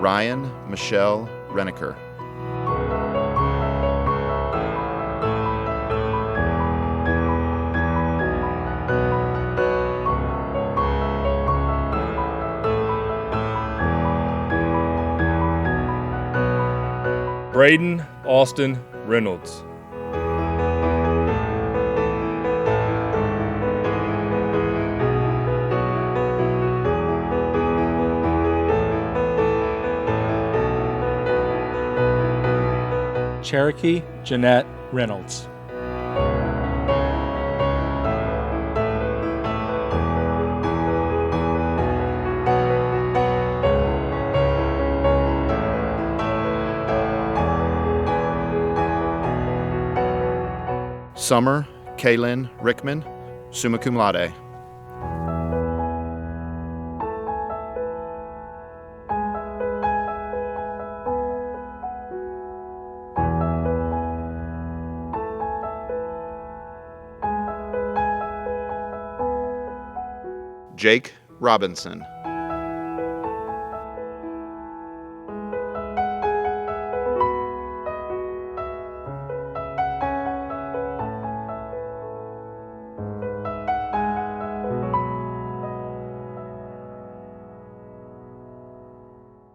Ryan Michelle Reniker. Braden Austin Reynolds. Cherokee Jeanette Reynolds. Summer Kaylin Rickman, summa cum laude. Jake Robinson.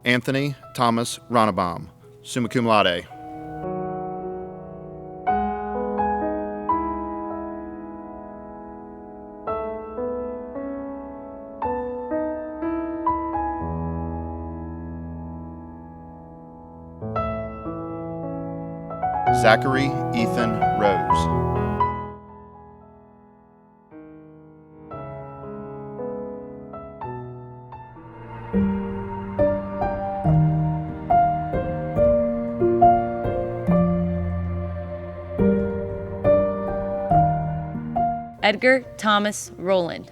Anthony Thomas Ronnebaum, summa cum laude. Zachary Ethan Rose. Edgar Thomas Rowland.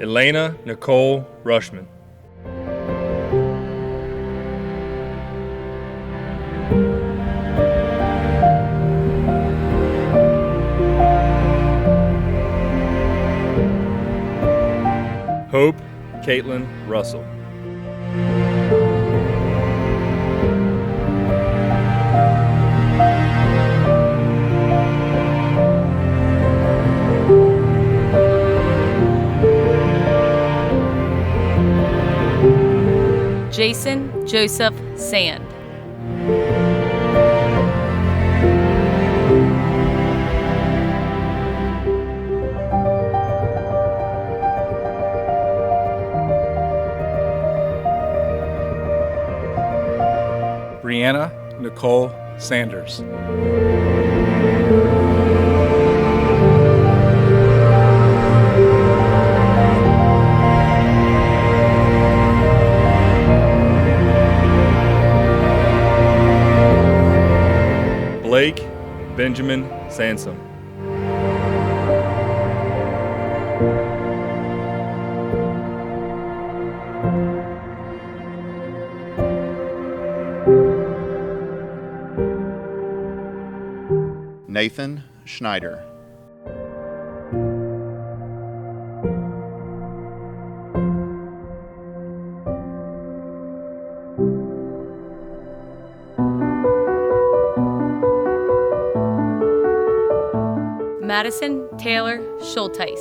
Elena Nicole Rushman. Hope Caitlin Russell. Jason Joseph Sand. Brianna Nicole Sanders. Blake Benjamin Sansom. Nathan Schneider. Madison Taylor Schulteis.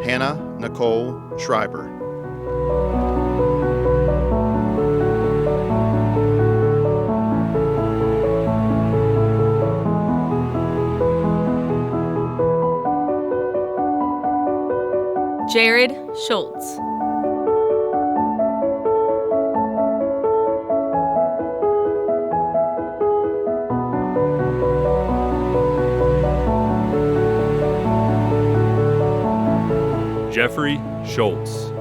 Hannah Nicole Schreiber. Jared Schultz. Jeffrey Schultz.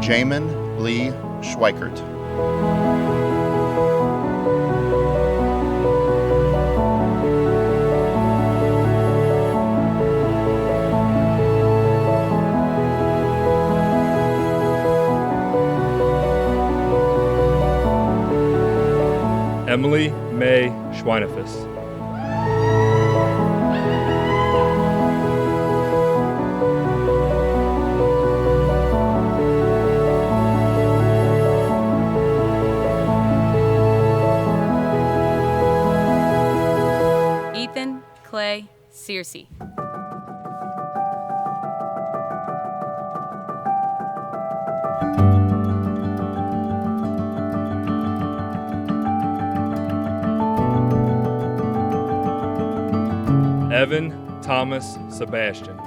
Jamin Lee Schweikert. Emily May Schweinefus. Ethan Clay Searcy. Evan Thomas Sebastian.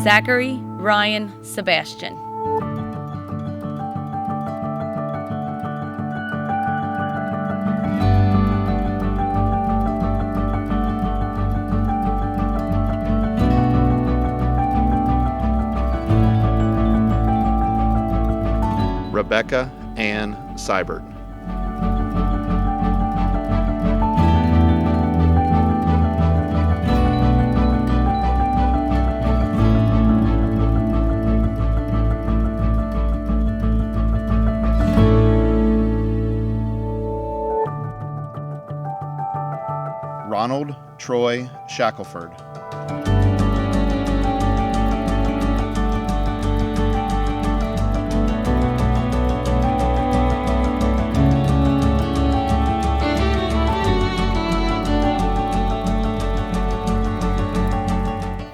Zachary Ryan Sebastian. Rebecca Ann Seibert. Ronald Troy Shackelford.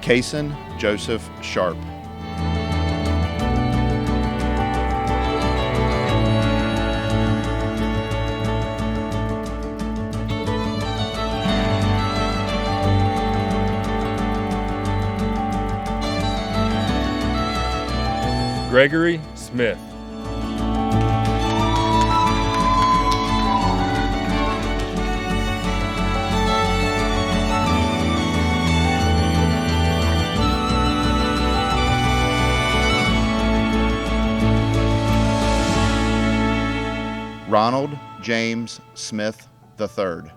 Kaysen Joseph Sharp. Gregory Smith. Ronald James Smith III.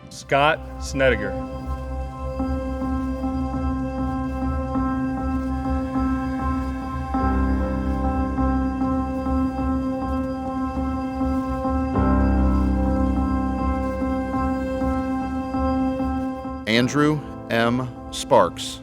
Scott Snediger. Andrew M. Sparks.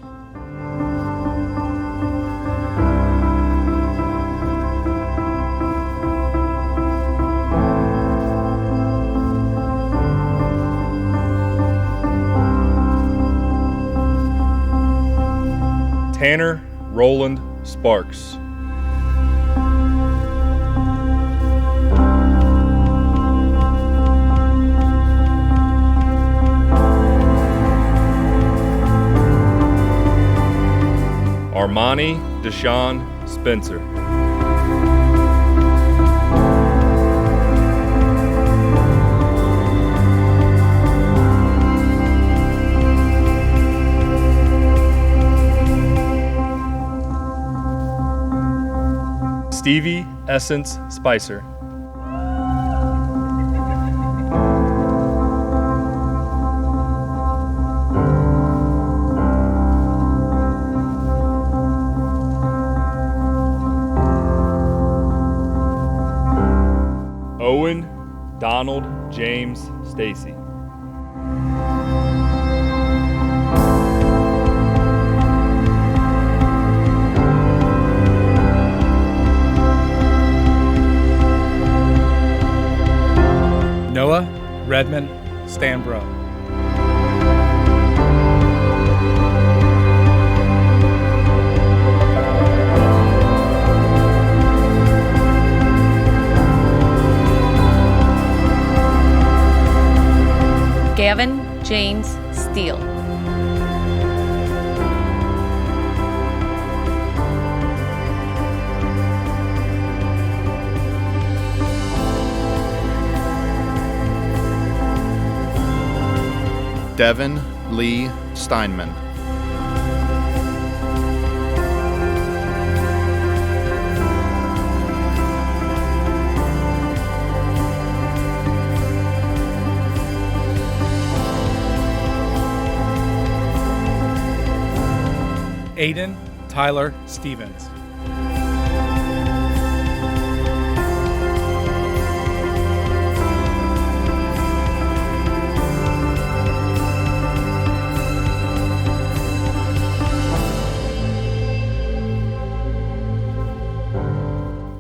Tanner Roland Sparks. Armani Deshaun Spencer. Stevie Essence Spicer. Owen Donald James Stacy. Noah Redmond Stanbro. Gavin James Steele. Devin Lee Steinman. Aiden Tyler Stevens.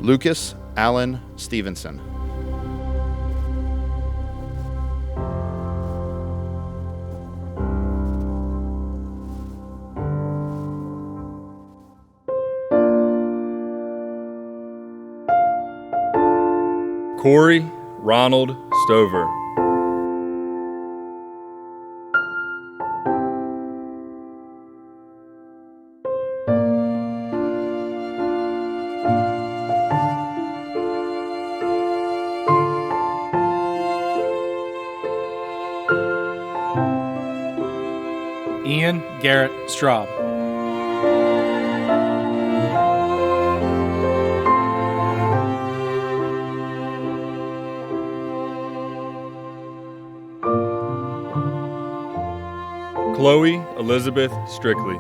Lucas Allen Stevenson. Corey Ronald Stover. Ian Garrett Straub. Chloe Elizabeth Strictly.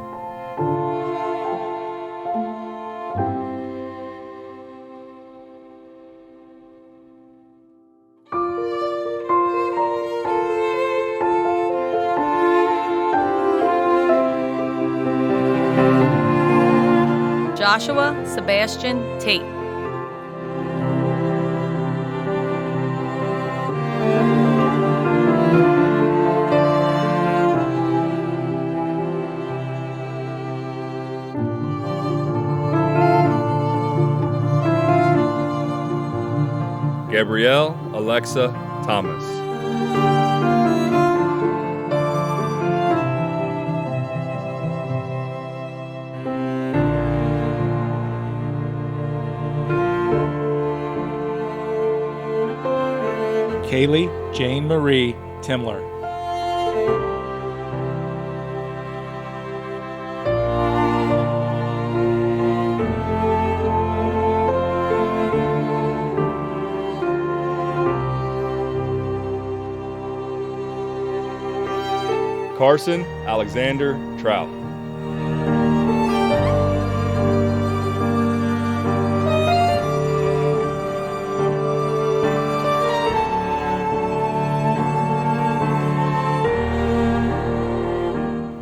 Joshua Sebastian Tate. Gabrielle Alexa Thomas. Kaylee Jane Marie Timler. Carson Alexander Trout.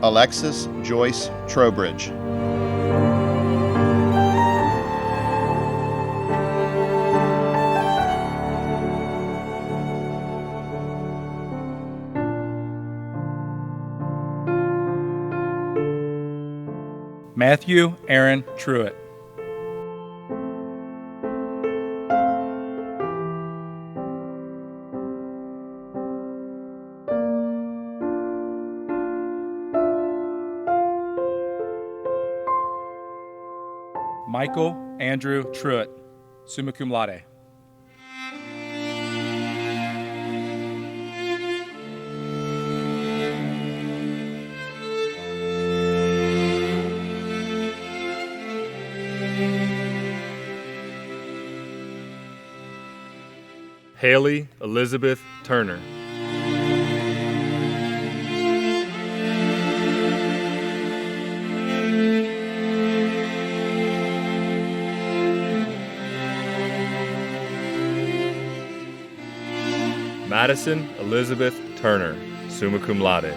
Alexis Joyce Trowbridge. Matthew Aaron Truitt. Michael Andrew Truitt, summa cum laude. Haley Elizabeth Turner. Madison Elizabeth Turner, summa cum laude.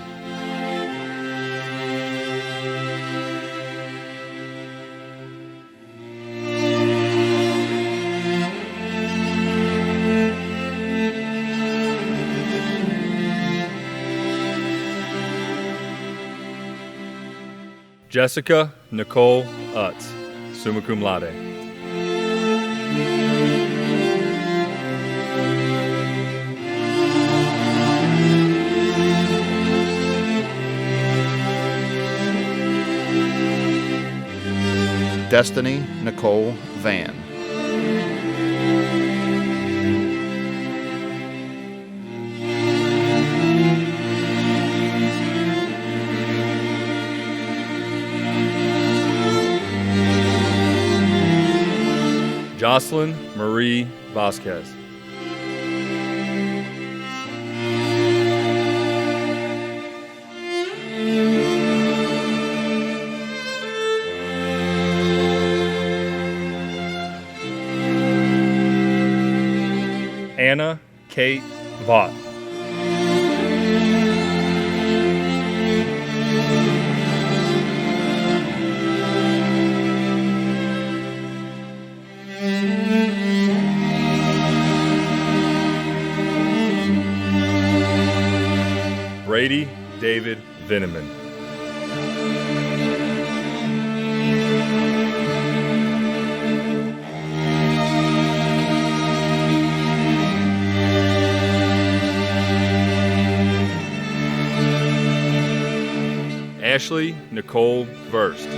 Jessica Nicole Utz, summa cum laude. Destiny Nicole Van. Jocelyn Marie Vasquez. Anna Kate Vaught. Brady David Veneman. Ashley Nicole Verst.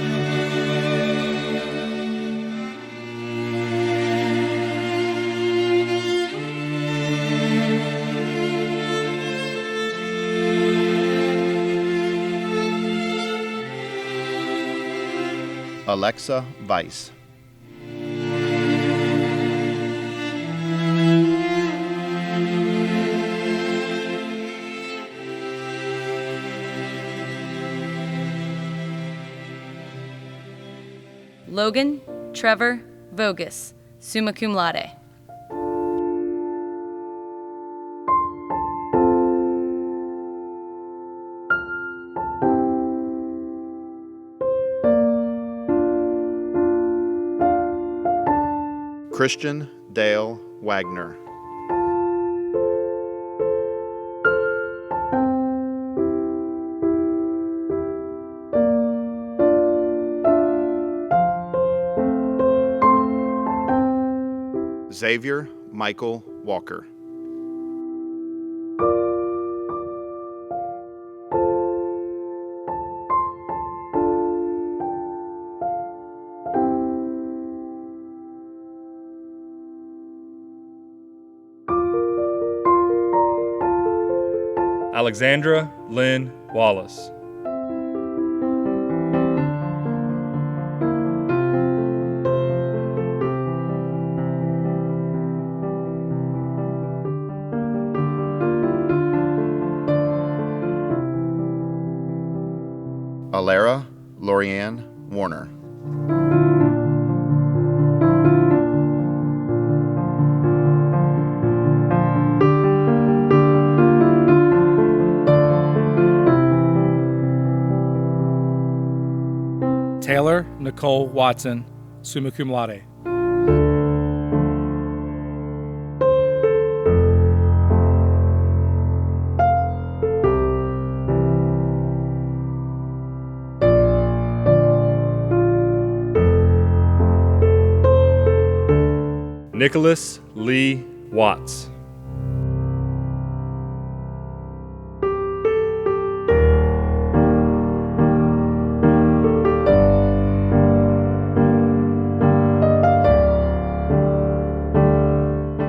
Alexa Weiss. Logan Trevor Vogus, summa cum laude. Christian Dale Wagner. Xavier Michael Walker. Alexandra Lynn Wallace. Alara Lorianne Warner. Taylor Nicole Watson, summa cum laude. Nicholas Lee Watts.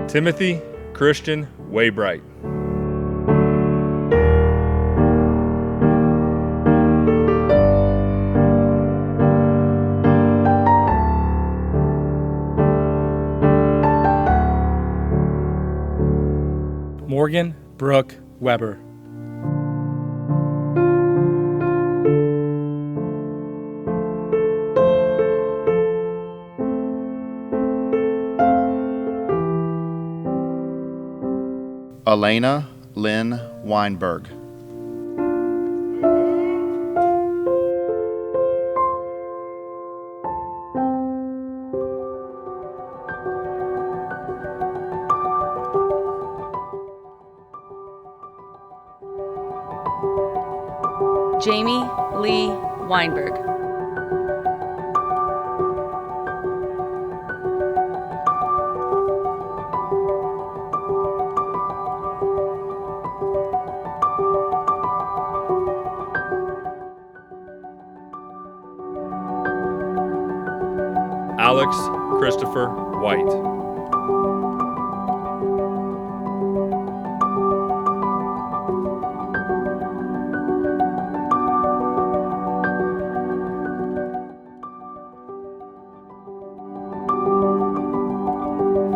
Timothy Christian Waybright. Morgan Brooke Weber. Elena Lynn Weinberg. Jamie Lee Weinberg. Alex Christopher White.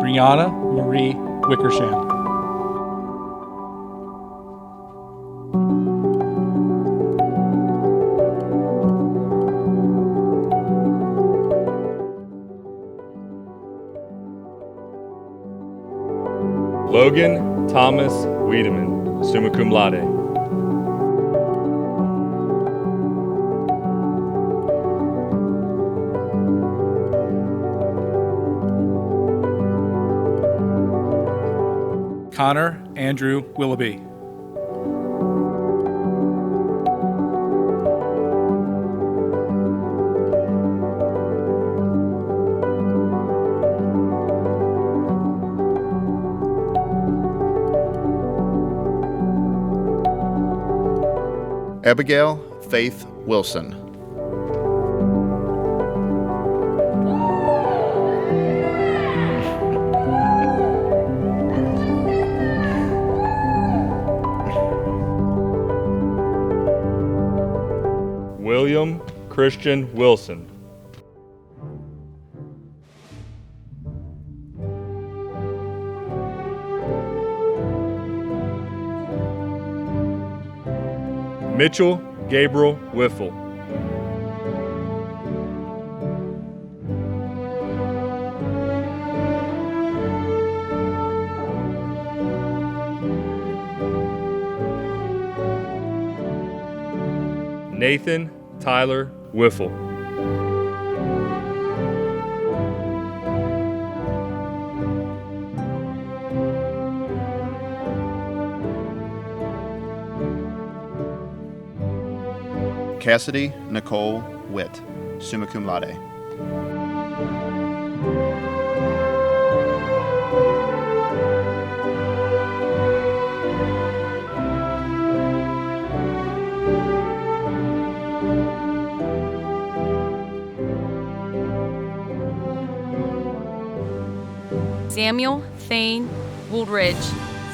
Brianna Marie Wickersham. Logan Thomas Wiedemann, summa cum laude. Connor Andrew Willoughby. Abigail Faith Wilson. William Christian Wilson. Mitchell Gabriel Wiffle. Nathan Tyler Wiffle. Cassidy Nicole Witt, summa cum laude. Samuel Thane Wooldridge,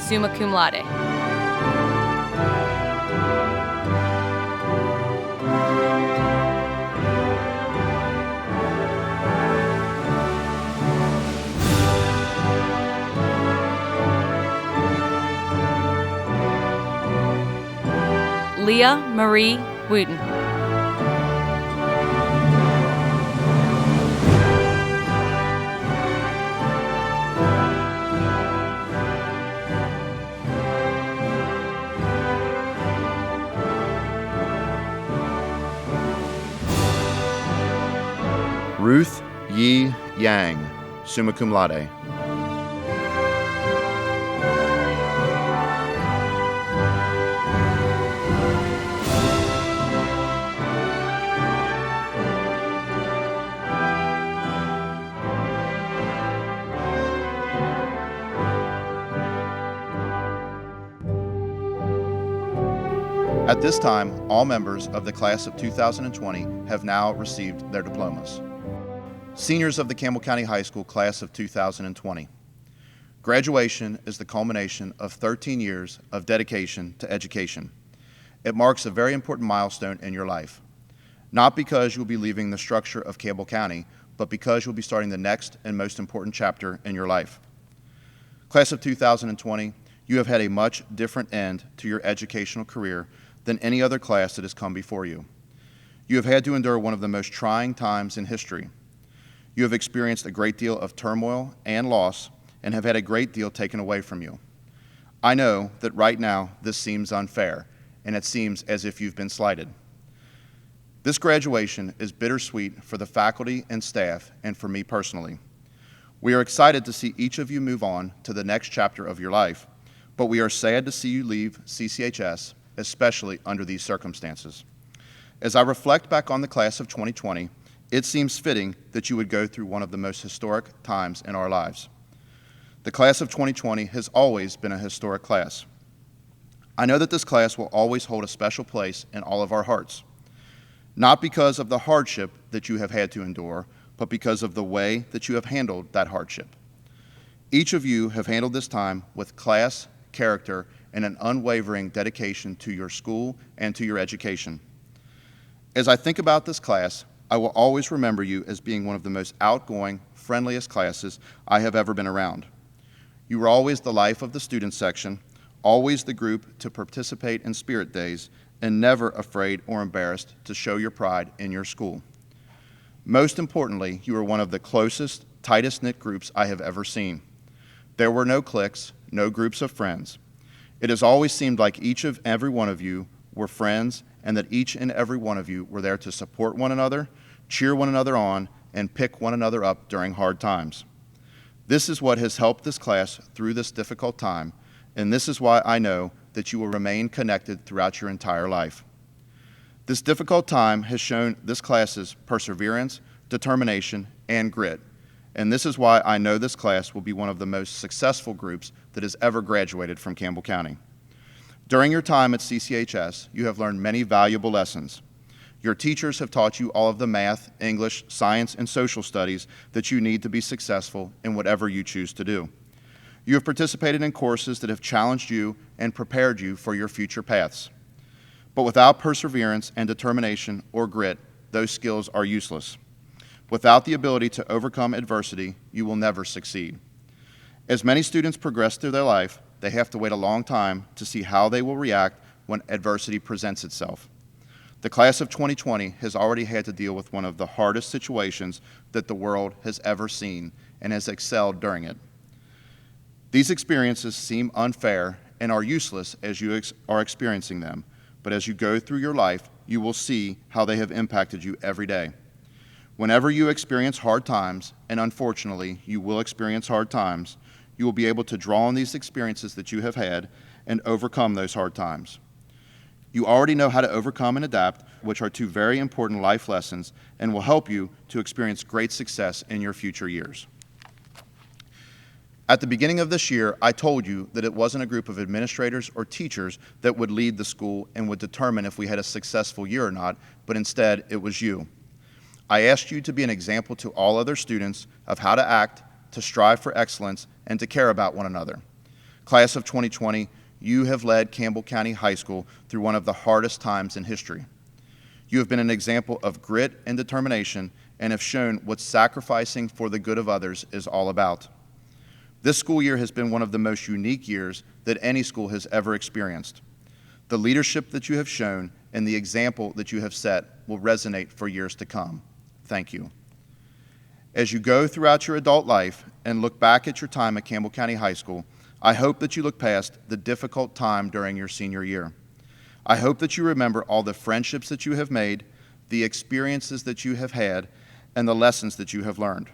summa cum laude. Leah Marie Wooten. Ruth Yi Yang, summa cum laude. At this time, all members of the class of 2020 have now received their diplomas. Seniors of the Campbell County High School class of 2020. Graduation is the culmination of 13 years of dedication to education. It marks a very important milestone in your life. Not because you'll be leaving the structure of Campbell County, but because you'll be starting the next and most important chapter in your life. Class of 2020, you have had a much different end to your educational career than any other class that has come before you. You have had to endure one of the most trying times in history. You have experienced a great deal of turmoil and loss and have had a great deal taken away from you. I know that right now this seems unfair, and it seems as if you've been slighted. This graduation is bittersweet for the faculty and staff and for me personally. We are excited to see each of you move on to the next chapter of your life, but we are sad to see you leave CCHS, especially under these circumstances. As I reflect back on the class of 2020, it seems fitting that you would go through one of the most historic times in our lives. The class of 2020 has always been a historic class. I know that this class will always hold a special place in all of our hearts, not because of the hardship that you have had to endure, but because of the way that you have handled that hardship. Each of you have handled this time with class, character, and an unwavering dedication to your school and to your education. As I think about this class, I will always remember you as being one of the most outgoing, friendliest classes I have ever been around. You were always the life of the student section, always the group to participate in spirit days, and never afraid or embarrassed to show your pride in your school. Most importantly, you were one of the closest, tightest-knit groups I have ever seen. There were no cliques, no groups of friends. It has always seemed like each and every one of you were friends, and that each and every one of you were there to support one another, cheer one another on, and pick one another up during hard times. This is what has helped this class through this difficult time, and this is why I know that you will remain connected throughout your entire life. This difficult time has shown this class's perseverance, determination, and grit, and this is why I know this class will be one of the most successful groups that has ever graduated from Campbell County. During your time at CCHS, you have learned many valuable lessons. Your teachers have taught you all of the math, English, science, and social studies that you need to be successful in whatever you choose to do. You have participated in courses that have challenged you and prepared you for your future paths. But without perseverance and determination or grit, those skills are useless. Without the ability to overcome adversity, you will never succeed. As many students progress through their life, they have to wait a long time to see how they will react when adversity presents itself. The class of 2020 has already had to deal with one of the hardest situations that the world has ever seen and has excelled during it. These experiences seem unfair and are useless as you are experiencing them, but as you go through your life, you will see how they have impacted you every day. Whenever you experience hard times, and unfortunately you will experience hard times, you will be able to draw on these experiences that you have had and overcome those hard times. You already know how to overcome and adapt, which are two very important life lessons and will help you to experience great success in your future years. At the beginning of this year, I told you that it wasn't a group of administrators or teachers that would lead the school and would determine if we had a successful year or not, but instead it was you. I asked you to be an example to all other students of how to act, to strive for excellence, and to care about one another. Class of 2020, you have led Campbell County High School through one of the hardest times in history. You have been an example of grit and determination and have shown what sacrificing for the good of others is all about. This school year has been one of the most unique years that any school has ever experienced. The leadership that you have shown and the example that you have set will resonate for years to come. Thank you. As you go throughout your adult life and look back at your time at Campbell County High School, I hope that you look past the difficult time during your senior year. I hope that you remember all the friendships that you have made, the experiences that you have had, and the lessons that you have learned.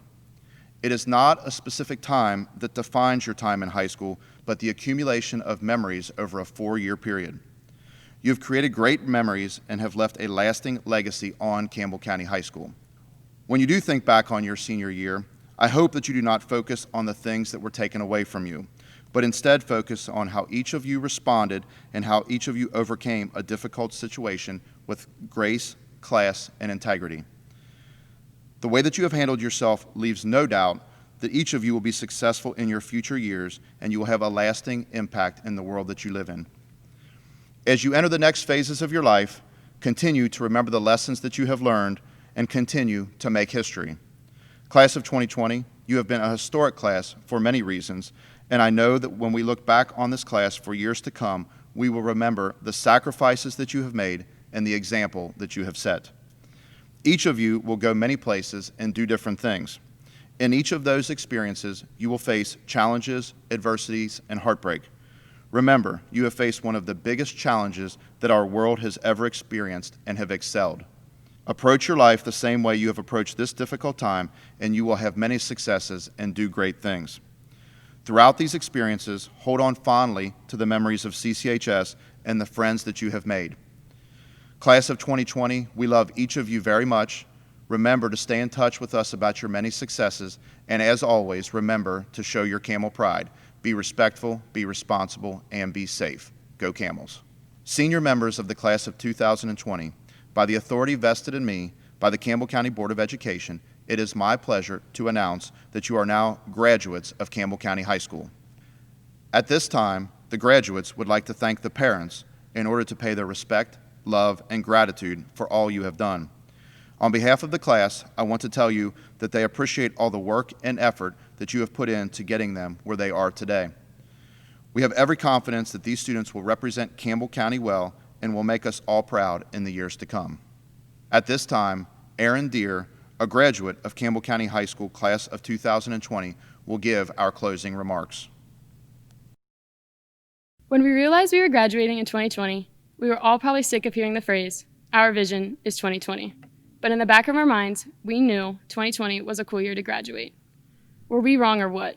It is not a specific time that defines your time in high school, but the accumulation of memories over a 4-year period. You have created great memories and have left a lasting legacy on Campbell County High School. When you do think back on your senior year, I hope that you do not focus on the things that were taken away from you, but instead focus on how each of you responded and how each of you overcame a difficult situation with grace, class, and integrity. The way that you have handled yourself leaves no doubt that each of you will be successful in your future years and you will have a lasting impact in the world that you live in. As you enter the next phases of your life, continue to remember the lessons that you have learned and continue to make history. Class of 2020, you have been a historic class for many reasons, and I know that when we look back on this class for years to come, we will remember the sacrifices that you have made and the example that you have set. Each of you will go many places and do different things. In each of those experiences, you will face challenges, adversities, and heartbreak. Remember, you have faced one of the biggest challenges that our world has ever experienced and have excelled. Approach your life the same way you have approached this difficult time, and you will have many successes and do great things. Throughout these experiences, hold on fondly to the memories of CCHS and the friends that you have made. Class of 2020, we love each of you very much. Remember to stay in touch with us about your many successes, and as always, remember to show your Camel pride. Be respectful, be responsible, and be safe. Go Camels. Senior members of the class of 2020, by the authority vested in me by the Campbell County Board of Education, it is my pleasure to announce that you are now graduates of Campbell County High School. At this time, the graduates would like to thank the parents in order to pay their respect, love, and gratitude for all you have done. On behalf of the class, I want to tell you that they appreciate all the work and effort that you have put into getting them where they are today. We have every confidence that these students will represent Campbell County well and will make us all proud in the years to come. At this time, Aaron Deere, a graduate of Campbell County High School class of 2020, will give our closing remarks. When we realized we were graduating in 2020, we were all probably sick of hearing the phrase, "Our vision is 2020." But in the back of our minds, we knew 2020 was a cool year to graduate. Were we wrong or what?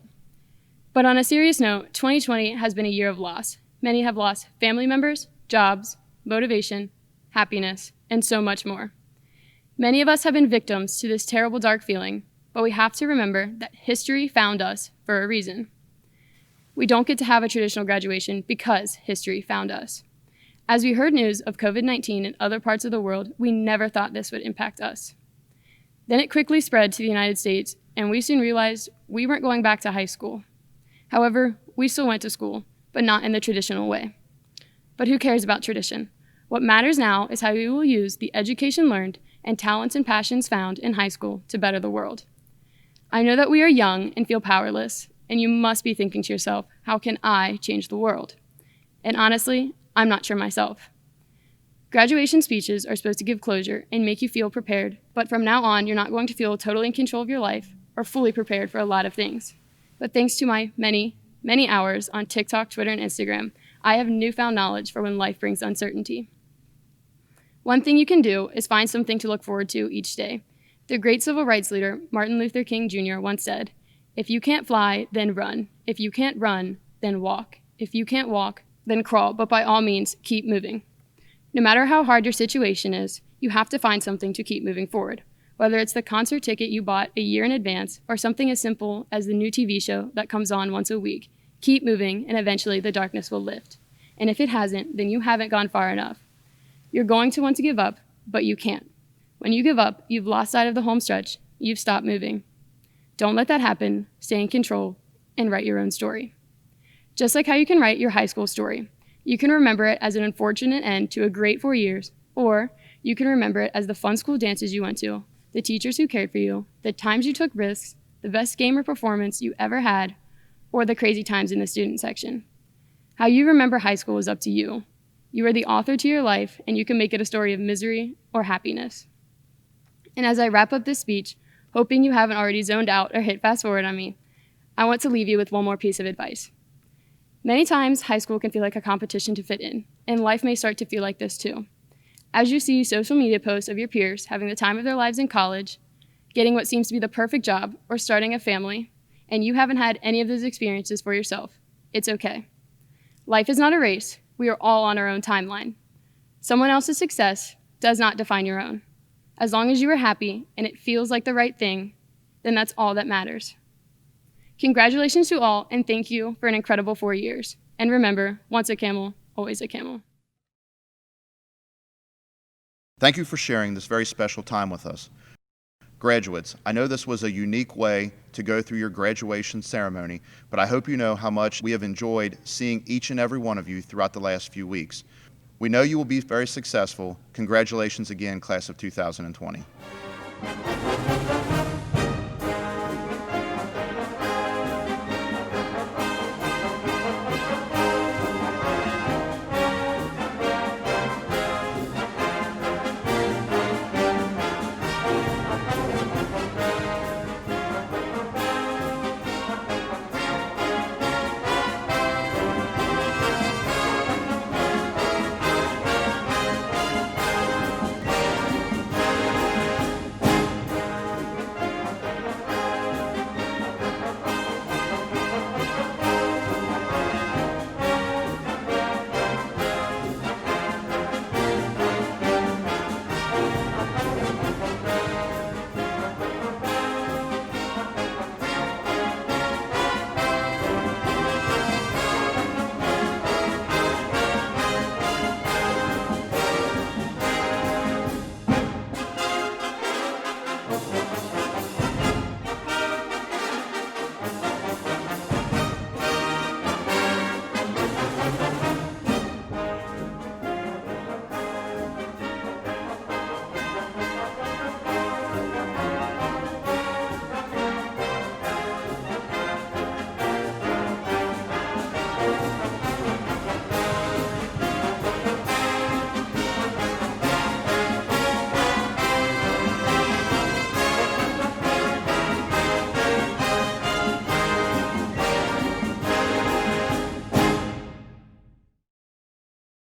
But on a serious note, 2020 has been a year of loss. Many have lost family members, jobs, motivation, happiness, and so much more. Many of us have been victims to this terrible dark feeling, but we have to remember that history found us for a reason. We don't get to have a traditional graduation because history found us. As we heard news of COVID-19 in other parts of the world, we never thought this would impact us. Then it quickly spread to the United States, and we soon realized we weren't going back to high school. However, we still went to school, but not in the traditional way. But who cares about tradition? What matters now is how we will use the education learned and talents and passions found in high school to better the world. I know that we are young and feel powerless, and you must be thinking to yourself, how can I change the world? And honestly, I'm not sure myself. Graduation speeches are supposed to give closure and make you feel prepared, but from now on, you're not going to feel totally in control of your life or fully prepared for a lot of things. But thanks to my many hours on TikTok, Twitter, and Instagram, I have newfound knowledge for when life brings uncertainty. One thing you can do is find something to look forward to each day. The great civil rights leader, Martin Luther King Jr., once said, "If you can't fly, then run. If you can't run, then walk. If you can't walk, then crawl, but by all means, keep moving." No matter how hard your situation is, you have to find something to keep moving forward, whether it's the concert ticket you bought a year in advance or something as simple as the new TV show that comes on once a week. Keep moving, and eventually the darkness will lift. And if it hasn't, then you haven't gone far enough. You're going to want to give up, but you can't. When you give up, you've lost sight of the home stretch. You've stopped moving. Don't let that happen. Stay in control and write your own story. Just like how you can write your high school story. You can remember it as an unfortunate end to a great 4 years, or you can remember it as the fun school dances you went to, the teachers who cared for you, the times you took risks, the best game or performance you ever had, or the crazy times in the student section. How you remember high school is up to you. You are the author to your life, and you can make it a story of misery or happiness. And as I wrap up this speech, hoping you haven't already zoned out or hit fast forward on me, I want to leave you with one more piece of advice. Many times, high school can feel like a competition to fit in, and life may start to feel like this too. As you see social media posts of your peers having the time of their lives in college, getting what seems to be the perfect job, or starting a family, and you haven't had any of those experiences for yourself, it's okay. Life is not a race. We are all on our own timeline. Someone else's success does not define your own. As long as you are happy and it feels like the right thing, then that's all that matters. Congratulations to all, and thank you for an incredible 4 years. And remember, once a camel, always a camel. Thank you for sharing this very special time with us. Graduates, I know this was a unique way to go through your graduation ceremony, but I hope you know how much we have enjoyed seeing each and every one of you throughout the last few weeks. We know you will be very successful. Congratulations again, class of 2020.